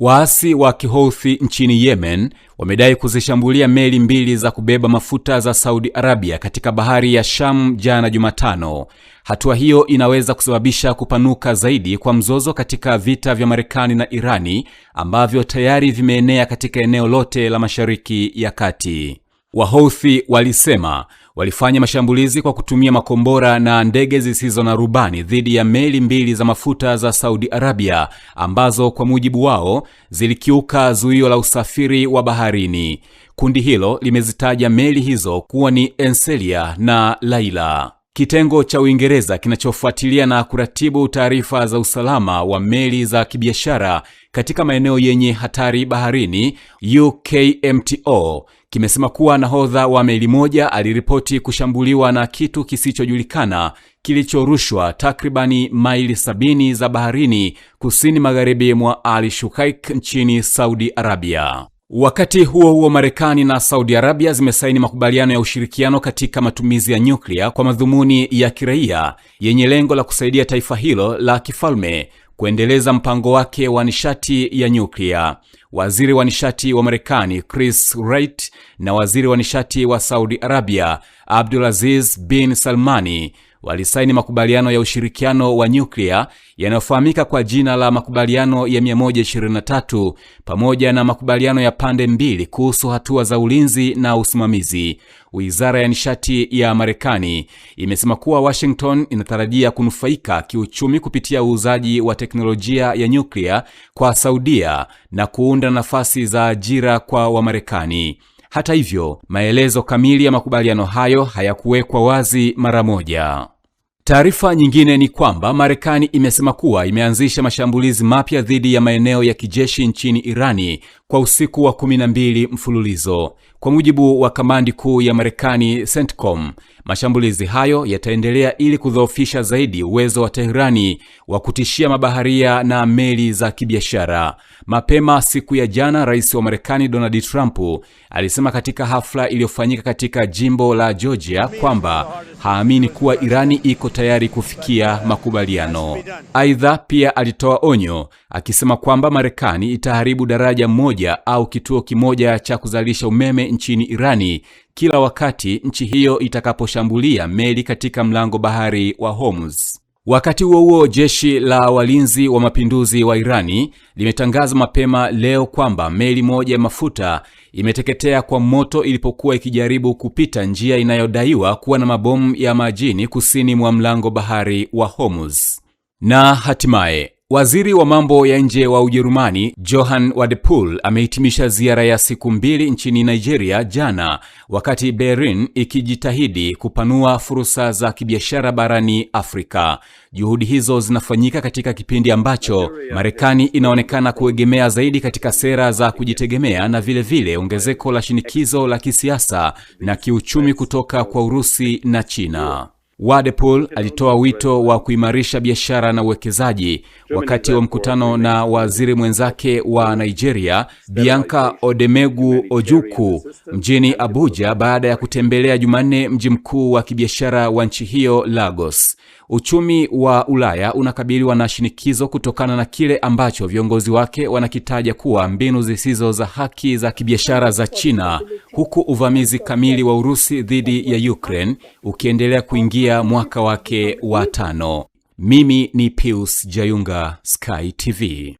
Waasi wa Kihouthi nchini Yemen wamedai kuzishambulia meli mbili za kubeba mafuta za Saudi Arabia katika bahari ya Sham jana Jumatano. Hatua hiyo inaweza kusababisha kupanuka zaidi kwa mzozo katika vita vya Marekani na Irani ambavyo tayari vimeenea katika eneo lote la Mashariki ya Kati. Wahouthi walisema walifanya mashambulizi kwa kutumia makombora na ndege zisizo na rubani dhidi ya meli mbili za mafuta za Saudi Arabia ambazo kwa mujibu wao zilikiuka zuio la usafiri wa baharini. Kundi hilo limezitaja meli hizo kuwa ni Enselia na Laila. Kitengo cha Uingereza kinachofuatilia na kuratibu taarifa za usalama wa meli za kibiashara katika maeneo yenye hatari baharini, UKMTO, kimesema kuwa nahodha wa meli moja aliripoti kushambuliwa na kitu kisichojulikana kilichorushwa takribani maili 70 za baharini kusini magharibi mwa Al-Shukaik nchini Saudi Arabia. Wakati huo huo, Marekani na Saudi Arabia zimesaini makubaliano ya ushirikiano katika matumizi ya nyuklia kwa madhumuni ya kiraia yenye lengo la kusaidia taifa hilo la kifalme kuendeleza mpango wake wa nishati ya nyuklia. Waziri wa nishati wa Marekani Chris Wright na waziri wa nishati wa Saudi Arabia Abdulaziz bin Salmani walisaini makubaliano ya ushirikiano wa nyuklia yanayofahamika kwa jina la makubaliano ya 123 pamoja na makubaliano ya pande mbili kuhusu hatua za ulinzi na usimamizi. Wizara ya nishati ya Marekani imesema kuwa Washington inatarajia kunufaika kiuchumi kupitia uuzaji wa teknolojia ya nyuklia kwa Saudia na kuunda nafasi za ajira kwa Wamarekani. Hata hivyo, maelezo kamili ya makubaliano hayo hayakuwekwa wazi mara moja. Taarifa nyingine ni kwamba Marekani imesema kuwa imeanzisha mashambulizi mapya dhidi ya maeneo ya kijeshi nchini Irani kwa usiku wa 12 mfululizo. Kwa mujibu wa kamandi kuu ya Marekani CENTCOM, mashambulizi hayo yataendelea ili kudhoofisha zaidi uwezo wa Teherani wa kutishia mabaharia na meli za kibiashara. Mapema siku ya jana, Rais wa Marekani Donald Trump alisema katika hafla iliyofanyika katika jimbo la Georgia kwamba haamini kuwa Irani iko tayari kufikia makubaliano. Aidha, pia alitoa onyo akisema kwamba Marekani itaharibu daraja moja au kituo kimoja cha kuzalisha umeme nchini Irani kila wakati nchi hiyo itakaposhambulia meli katika mlango bahari wa Hormuz. Wakati huo huo, jeshi la walinzi wa mapinduzi wa Irani limetangaza mapema leo kwamba meli moja ya mafuta imeteketea kwa moto ilipokuwa ikijaribu kupita njia inayodaiwa kuwa na mabomu ya majini kusini mwa mlango bahari wa Hormuz. Na hatimaye, waziri wa mambo ya nje wa Ujerumani Johann Wadephul amehitimisha ziara ya siku 2 nchini Nigeria jana, wakati Berlin ikijitahidi kupanua fursa za kibiashara barani Afrika. Juhudi hizo zinafanyika katika kipindi ambacho Marekani inaonekana kuegemea zaidi katika sera za kujitegemea na vile ongezeko la shinikizo la kisiasa na kiuchumi kutoka kwa Urusi na China. Wadephul alitoa wito wa kuimarisha biashara na uwekezaji wakati wa mkutano na waziri mwenzake wa Nigeria Bianca Odemegu Ojukwu mjini Abuja baada ya kutembelea Jumanne mji mkuu wa kibiashara wa nchi hiyo, Lagos. Uchumi wa Ulaya unakabiliwa na shinikizo kutokana na kile ambacho viongozi wake wanakitaja kuwa mbinu zisizo za haki za kibiashara za China, huku uvamizi kamili wa Urusi dhidi ya Ukraine ukiendelea kuingia mwaka wake wa 5. Mimi ni Pius Jayunga, Sky TV.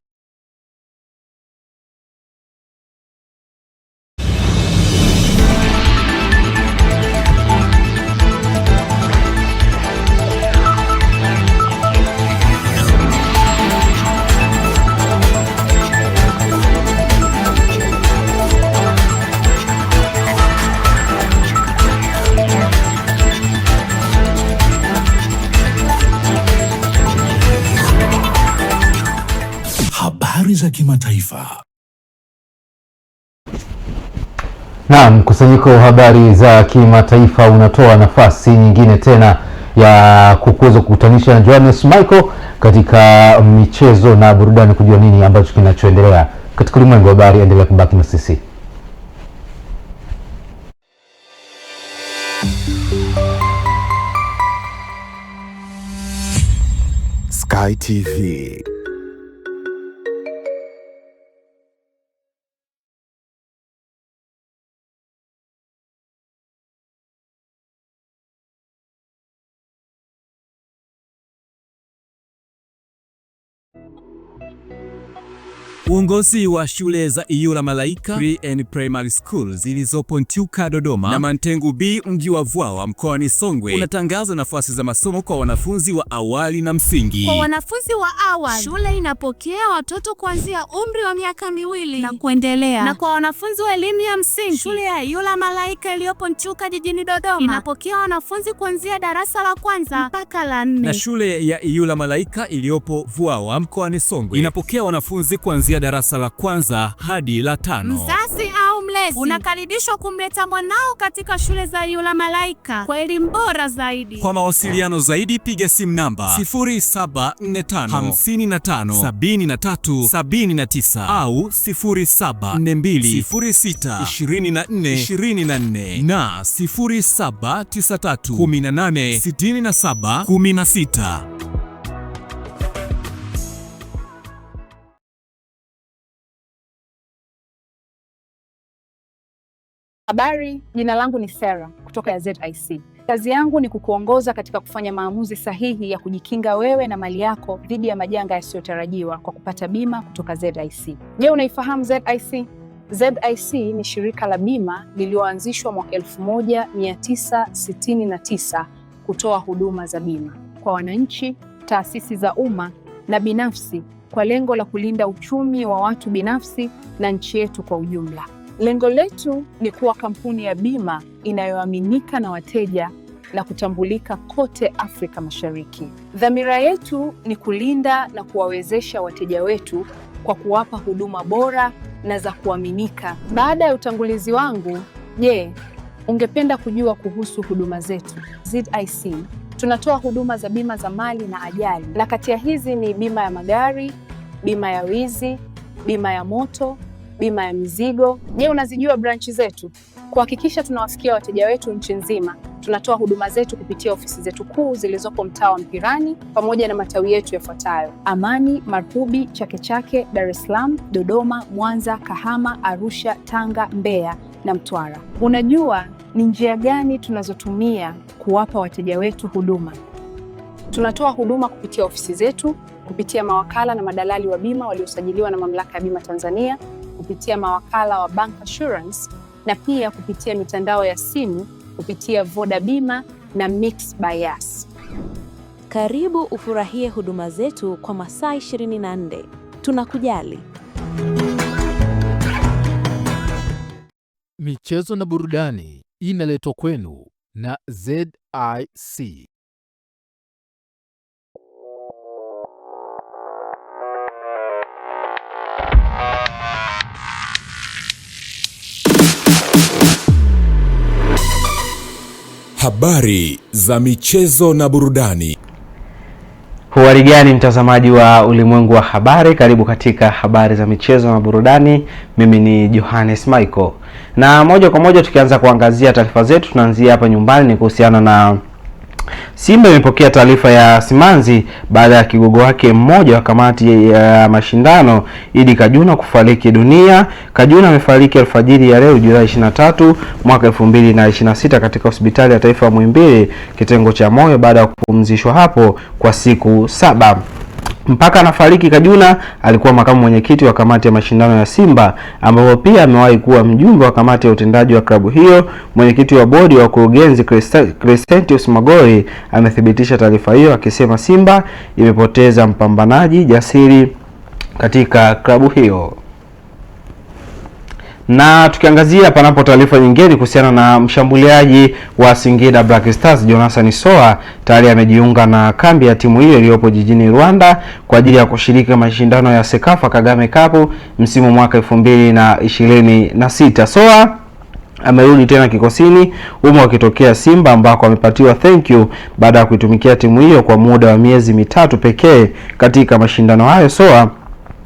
Habari za kimataifa. Naam, mkusanyiko wa habari za kimataifa unatoa nafasi nyingine tena ya kuweza kukutanisha na Johannes Michael katika michezo na burudani, kujua nini ambacho kinachoendelea katika ulimwengu wa habari. Endelea kubaki na sisi. Sky TV. Uongozi wa shule za Iyula Malaika Pre and Primary School zilizopo Ntyuka Dodoma na Mantengu B mji wa Vwawa mkoani Songwe unatangaza nafasi za masomo kwa wanafunzi wa awali na msingi. Kwa wanafunzi wa awali, shule inapokea watoto kuanzia umri wa miaka 2 na kuendelea. Na kwa wanafunzi wa elimu ya msingi, shule ya Iyula Malaika iliyopo Ntyuka jijini Dodoma inapokea wanafunzi kuanzia darasa la 1 mpaka la 4. Na shule ya Iyula Malaika iliyopo Vwawa mkoani Songwe inapokea wanafunzi kuanzia darasa la 1 hadi la 5. Mzazi au mlezi unakaribishwa kumleta mwanao katika shule za Iyula Malaika kwa elimu bora zaidi. Kwa mawasiliano zaidi piga simu namba 0745557379 au 0742062424 na 0793186716. Habari, jina langu ni Sarah kutoka ZIC. Kazi yangu ni kukuongoza katika kufanya maamuzi sahihi ya kujikinga wewe na mali yako dhidi ya majanga yasiyotarajiwa kwa kupata bima kutoka ZIC. Je, unaifahamu ZIC? ZIC ni shirika la bima lililoanzishwa mwaka 1969 kutoa huduma za bima kwa wananchi, taasisi za umma na binafsi kwa lengo la kulinda uchumi wa watu binafsi na nchi yetu kwa ujumla. Lengo letu ni kuwa kampuni ya bima inayoaminika na wateja na kutambulika kote Afrika Mashariki. Dhamira yetu ni kulinda na kuwawezesha wateja wetu kwa kuwapa huduma bora na za kuaminika. Baada ya utangulizi wangu, je, ungependa kujua kuhusu huduma zetu? ZIC tunatoa huduma za bima za mali na ajali, na kati ya hizi ni bima ya magari, bima ya wizi, bima ya moto, bima ya mizigo. Je, unazijua branchi zetu? Kuhakikisha tunawafikia wateja wetu nchi nzima, tunatoa huduma zetu kupitia ofisi zetu kuu zilizopo mtaa wa Mpirani pamoja na matawi yetu yafuatayo: Amani, Marhubi, Chake Chake, Dar es Salaam, Dodoma, Mwanza, Kahama, Arusha, Tanga, Mbeya na Mtwara. Unajua ni njia gani tunazotumia kuwapa wateja wetu huduma? Tunatoa huduma kupitia ofisi zetu, kupitia mawakala na madalali wa bima waliosajiliwa na Mamlaka ya Bima Tanzania, kupitia mawakala wa Bank Assurance na pia kupitia mitandao ya simu kupitia Voda Bima na Mixx by Yas. Karibu ufurahie huduma zetu kwa masaa 24. Tunakujali. Michezo na burudani inaletwa kwenu na ZIC. Habari za michezo na burudani. Huwari gani mtazamaji wa Ulimwengu wa Habari, karibu katika habari za michezo na burudani. Mimi ni Johannes Michael. Na moja kwa moja tukianza kuangazia taarifa zetu, tunaanzia hapa nyumbani ni kuhusiana na Simba imepokea taarifa ya simanzi baada ya kigogo wake mmoja wa kamati ya mashindano Idi Kajuna kufariki dunia. Kajuna amefariki alfajiri ya leo Julai 23 mwaka 2026 katika hospitali ya taifa Muhimbili kitengo cha moyo baada ya kupumzishwa hapo kwa siku 7. Mpaka anafariki Kajuna alikuwa makamu mwenyekiti wa kamati ya mashindano ya Simba, ambapo pia amewahi kuwa mjumbe wa kamati ya utendaji wa klabu hiyo. Mwenyekiti wa bodi wa kurugenzi Crescentius Magori amethibitisha taarifa hiyo akisema Simba imepoteza mpambanaji jasiri katika klabu hiyo. Na tukiangazia panapo taarifa nyingine kuhusiana na mshambuliaji wa Singida Black Stars Jonathan Soa, tayari amejiunga na kambi ya timu hiyo iliyopo jijini Rwanda kwa ajili ya kushiriki mashindano ya Sekafa Kagame Cup msimu mwaka 2026. Soa amerudi tena kikosini humo akitokea Simba ambako amepatiwa thank you baada ya kuitumikia timu hiyo kwa muda wa miezi 3 pekee. Katika mashindano hayo Soa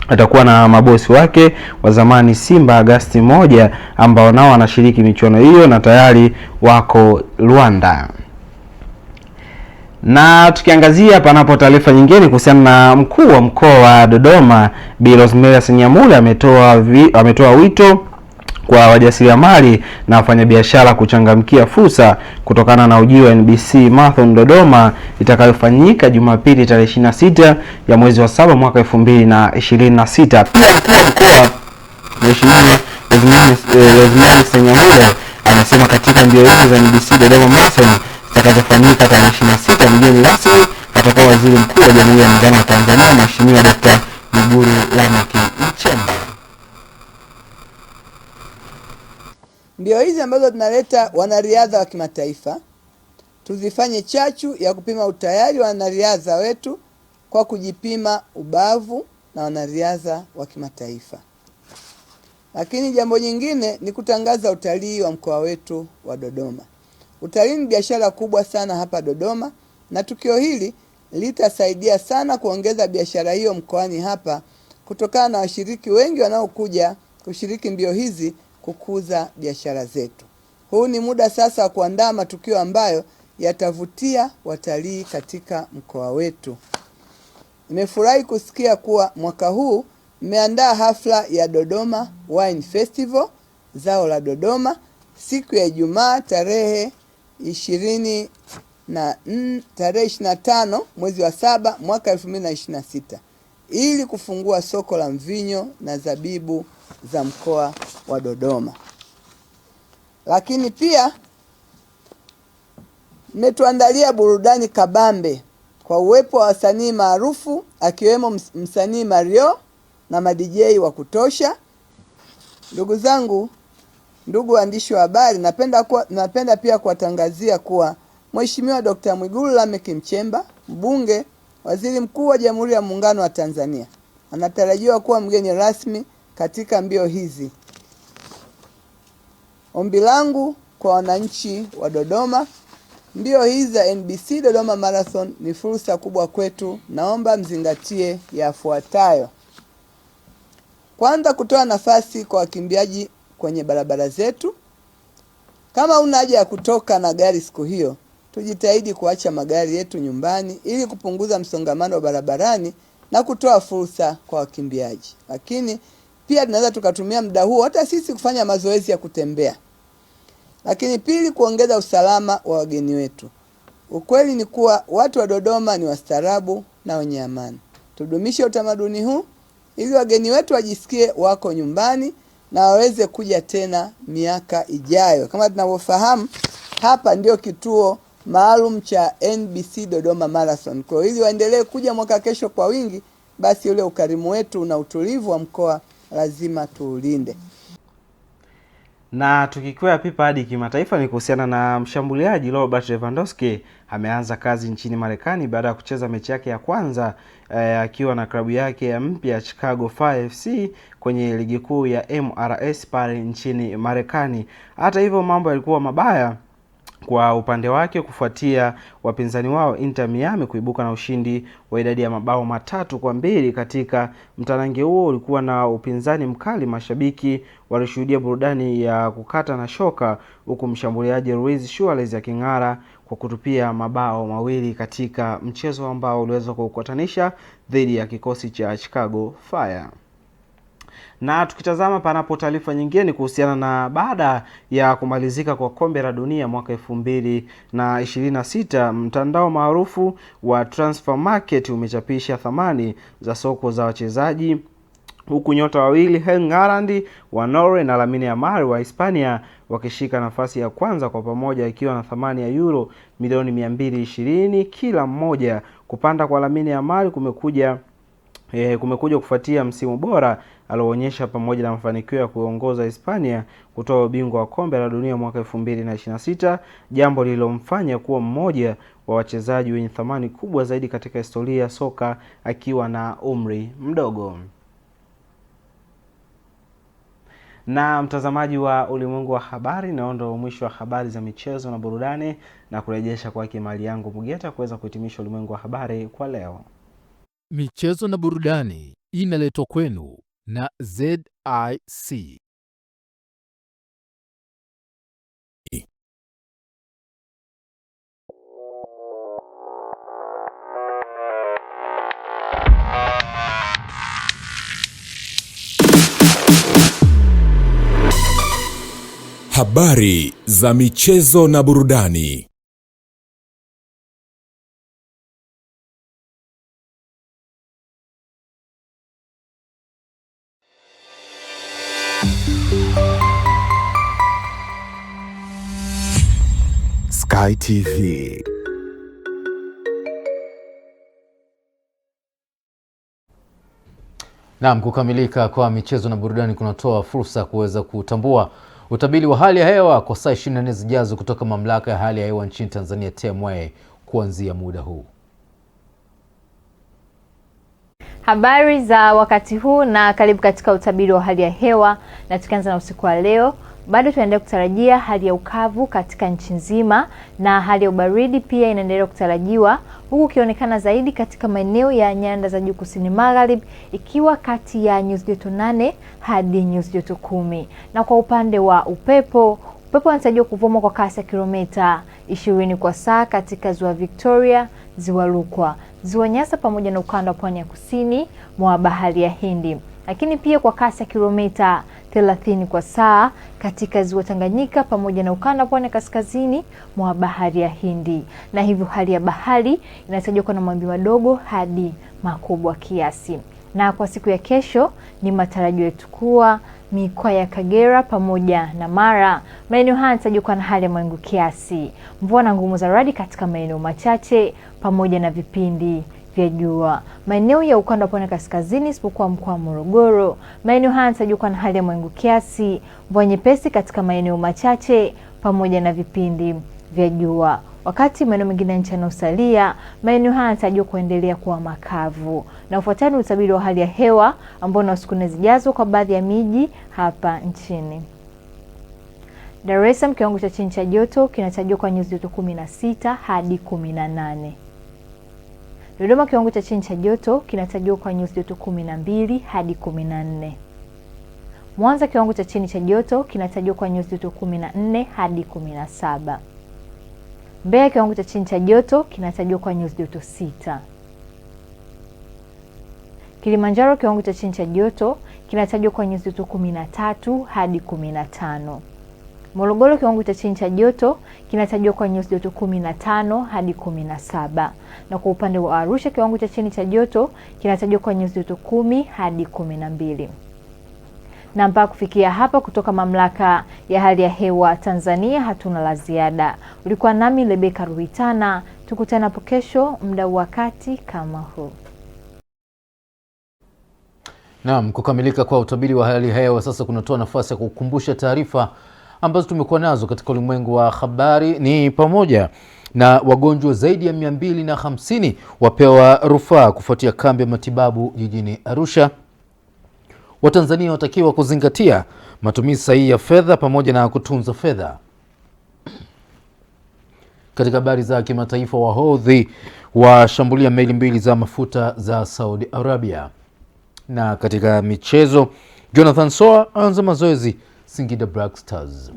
atakuwa na mabosi wake wa zamani Simba Agasti 1 ambao nao wanashiriki michuano hiyo na tayari wako Rwanda. Na tukiangazia panapo taarifa nyingine kuhusiana na mkuu wa mkoa wa Dodoma Bi Rosemary Senyamule ametoa wito kwa wajasiriamali na wafanyabiashara kuchangamkia fursa kutokana na ujio wa NBC Marathon Dodoma itakayofanyika Jumapili tarehe 26 ya mwezi wa 7 mwaka 2026. Pia mkuu wa mkoa Mheshimiwa Rosemary Senyamule amesema katika mbio hizo za NBC Dodoma Marathon zitakazofanyika tarehe 26 mgeni rasmi atakuwa Waziri Mkuu wa Jamhuri ya Muungano wa Tanzania Mheshimiwa Dr. Mwigulu Lameck Nchemba. Mbio hizi ambazo tunaleta wanariadha wa kimataifa tuzifanye chachu ya kupima utayari wa wanariadha wetu kwa kujipima ubavu na wanariadha wa kimataifa. Lakini jambo nyingine ni kutangaza utalii wa mkoa wetu wa Dodoma. Utalii ni biashara kubwa sana hapa Dodoma, na tukio hili litasaidia sana kuongeza biashara hiyo mkoani hapa kutokana na washiriki wengi wanaokuja kushiriki mbio hizi kukuza biashara zetu. Huu ni muda sasa wa kuandaa matukio ambayo yatavutia watalii katika mkoa wetu. Nimefurahi kusikia kuwa mwaka huu mmeandaa hafla ya Dodoma Wine Festival, zao la Dodoma, siku ya Ijumaa tarehe 25 mwezi wa 7 mwaka 2026 ili kufungua soko la mvinyo na zabibu za mkoa wa Dodoma. Lakini pia mmetuandalia burudani kabambe kwa uwepo wa wasanii maarufu akiwemo msanii Mario na madj wa kutosha. Ndugu zangu, ndugu waandishi wa habari, napenda pia kuwatangazia kuwa Mheshimiwa Dr. Mwigulu Lameck Nchemba, mbunge, Waziri Mkuu wa Jamhuri ya Muungano wa Tanzania, anatarajiwa kuwa mgeni rasmi katika mbio hizi. Ombi langu kwa wananchi wa Dodoma, mbio hizi za NBC Dodoma Marathon ni fursa kubwa kwetu. Naomba mzingatie yafuatayo. Kwanza, kutoa nafasi kwa wakimbiaji kwenye barabara zetu. Kama una haja ya kutoka na gari siku hiyo, tujitahidi kuacha magari yetu nyumbani ili kupunguza msongamano wa barabarani na kutoa fursa kwa wakimbiaji. Lakini pia tunaweza tukatumia muda huo hata sisi kufanya mazoezi ya kutembea. Lakini pili, kuongeza usalama wa wageni wetu. Ukweli ni kuwa watu wa Dodoma ni wastaarabu na wenye amani. Tudumishe utamaduni huu ili wageni wetu wajisikie wako nyumbani na waweze kuja tena miaka ijayo. Kama tunavyofahamu, hapa ndio kituo maalum cha NBC Dodoma Marathon. Kwa hiyo ili waendelee kuja mwaka kesho kwa wingi, basi ule ukarimu wetu na utulivu wa mkoa lazima tuulinde. Na tukikwea pipa hadi kimataifa ni kuhusiana na mshambuliaji Robert Lewandowski. Ameanza kazi nchini Marekani baada ya kucheza mechi yake ya kwanza akiwa na klabu yake ya mpya Chicago Fire FC kwenye ligi kuu ya MLS pale nchini Marekani. Hata hivyo mambo yalikuwa mabaya kwa upande wake kufuatia wapinzani wao Inter Miami kuibuka na ushindi wa idadi ya mabao 3-2 katika mtanange huo. Ulikuwa na upinzani mkali, mashabiki walishuhudia burudani ya kukata na shoka, huku mshambuliaji Luis Suarez aking'ara kwa kutupia mabao mawili katika mchezo ambao uliweza kukutanisha dhidi ya kikosi cha Chicago Fire. Na tukitazama panapo taarifa nyingine ni kuhusiana na baada ya kumalizika kwa kombe la dunia mwaka 2026, mtandao maarufu wa Transfer Market umechapisha thamani za soko za wachezaji, huku nyota wawili Erling Haaland wa Norway na Lamine Yamal wa Hispania wakishika nafasi ya kwanza kwa pamoja ikiwa na thamani ya euro milioni 220 kila mmoja. Kupanda kwa Lamine Yamal kumekuja kufuatia msimu bora alioonyesha pamoja na mafanikio ya kuongoza Hispania kutoa ubingwa wa kombe la dunia mwaka 2026, jambo lililomfanya kuwa mmoja wa wachezaji wenye thamani kubwa zaidi katika historia ya soka akiwa na umri mdogo. Na mtazamaji wa Ulimwengu wa Habari, naondo mwisho wa habari za michezo na burudani na kurejesha kwa Mali yangu Mugeta kuweza kuhitimisha Ulimwengu wa Habari kwa leo. Michezo na burudani inaletwa kwenu na ZIC. Habari za michezo na burudani. Sky TV. Naam, kukamilika kwa michezo na burudani kunatoa fursa kuweza kutambua utabiri wa hali ya hewa kwa saa 24 zijazo kutoka mamlaka ya hali ya hewa nchini Tanzania TMA kuanzia muda huu. Habari za wakati huu na karibu katika utabiri wa hali ya hewa, na tukianza na usiku wa leo, bado tunaendelea kutarajia hali ya ukavu katika nchi nzima na hali ya ubaridi pia inaendelea kutarajiwa, huku ikionekana zaidi katika maeneo ya nyanda za juu kusini magharibi ikiwa kati ya nyuzi joto 8 hadi nyuzi joto 10. Na kwa upande wa upepo unatarajiwa kuvuma kwa kasi ya kilomita 20 kwa saa katika ziwa Victoria, ziwa Rukwa, ziwa Nyasa pamoja na ukanda wa pwani ya kusini mwa bahari ya Hindi, lakini pia kwa kasi ya kilomita 30 kwa saa katika ziwa Tanganyika pamoja na ukanda wa pwani ya kaskazini mwa bahari ya Hindi. Na hivyo hali ya bahari inatarajiwa kuwa na mawimbi madogo hadi makubwa kiasi. Na kwa siku ya kesho ni matarajio yetu kuwa mikoa ya Kagera pamoja na Mara, maeneo haya yanatarajiwa kuwa na hali ya mawingu kiasi, mvua na ngurumo za radi katika maeneo machache pamoja na vipindi vya jua. Maeneo ya ukanda wa pwani kaskazini isipokuwa mkoa wa Morogoro, maeneo haya yanatarajiwa kuwa na hali ya mawingu kiasi, mvua nyepesi katika maeneo machache pamoja na vipindi vya jua. Wakati maeneo mengine ya nchi yanayosalia, maeneo haya yanatarajiwa kuendelea kuwa makavu. Na ufuatani utabiri wa hali ya hewa ambao na siku zijazo kwa baadhi ya miji hapa nchini. Dar es Salaam, kiwango cha chini cha joto kinatarajiwa kwa nyuzi joto 16 hadi 18. Dodoma, kiwango cha chini cha joto kinatarajiwa kwa nyuzi joto 12 hadi 14. Mwanza, kiwango cha chini cha joto kinatarajiwa kwa nyuzi joto 14 hadi 17. Mbeya, kiwango cha chini cha joto kinatarajiwa kwa nyuzi joto 6. Kilimanjaro, kiwango cha chini cha joto kinatarajiwa kwa nyuzi joto 13 hadi 15. Morogoro kiwango cha chini cha joto kinatajwa kwa nyuzi joto 15 hadi 17. Na kwa upande wa Arusha kiwango cha chini cha joto kinatajwa kwa nyuzi joto 10 hadi 12. Na mpaka kufikia hapa kutoka Mamlaka ya Hali ya Hewa Tanzania hatuna la ziada. Ulikuwa nami Rebecca Ruitana, tukutane hapo kesho muda wakati kama huu. Naam, kukamilika kwa utabiri wa hali ya hewa sasa kunatoa nafasi ya kukumbusha taarifa ambazo tumekuwa nazo katika ulimwengu wa habari. Ni pamoja na wagonjwa zaidi ya 250 wapewa rufaa kufuatia kambi ya matibabu jijini Arusha. Watanzania watakiwa kuzingatia matumizi sahihi ya fedha pamoja na kutunza fedha. Katika habari za kimataifa, Wahodhi washambulia meli 2 za mafuta za Saudi Arabia. Na katika michezo, Jonathan Soa anza mazoezi Singida Black Stars.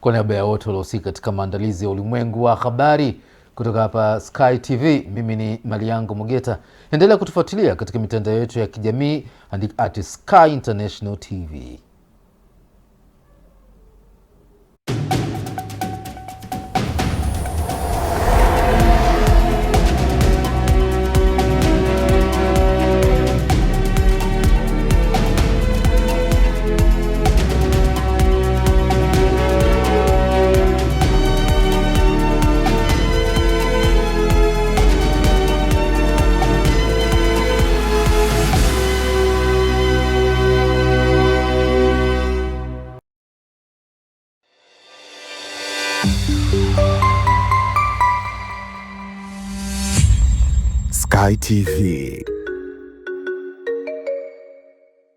Kwa niaba ya wote waliohusika katika maandalizi ya ulimwengu wa habari kutoka hapa Sky TV, mimi ni Maliango Mogeta. Endelea kutufuatilia katika mitandao yetu ya kijamii andika @Sky International TV. Sky TV.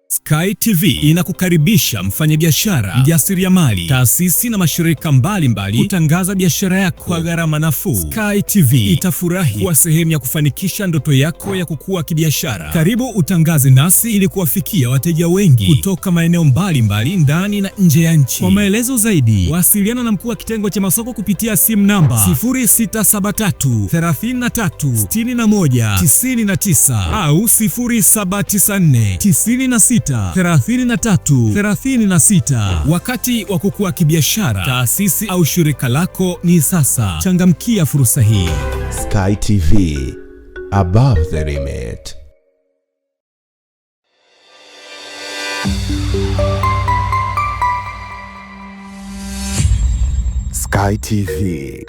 Sky TV inakukaribisha mfanyabiashara, mjasiriamali, taasisi na mashirika mbalimbali kutangaza biashara yako kwa gharama nafuu. Sky TV itafurahi kuwa sehemu ya kufanikisha ndoto yako ya kukua kibiashara. Karibu utangaze nasi ili kuwafikia wateja wengi kutoka maeneo mbalimbali ndani na nje ya nchi. Kwa maelezo zaidi, wasiliana na mkuu wa kitengo cha masoko kupitia simu namba 0673 33 61 99 au 0794 96 3336. Wakati wa kukua kibiashara, taasisi au shirika lako ni sasa. Changamkia fursa hii. Sky TV, above the limit. Sky TV.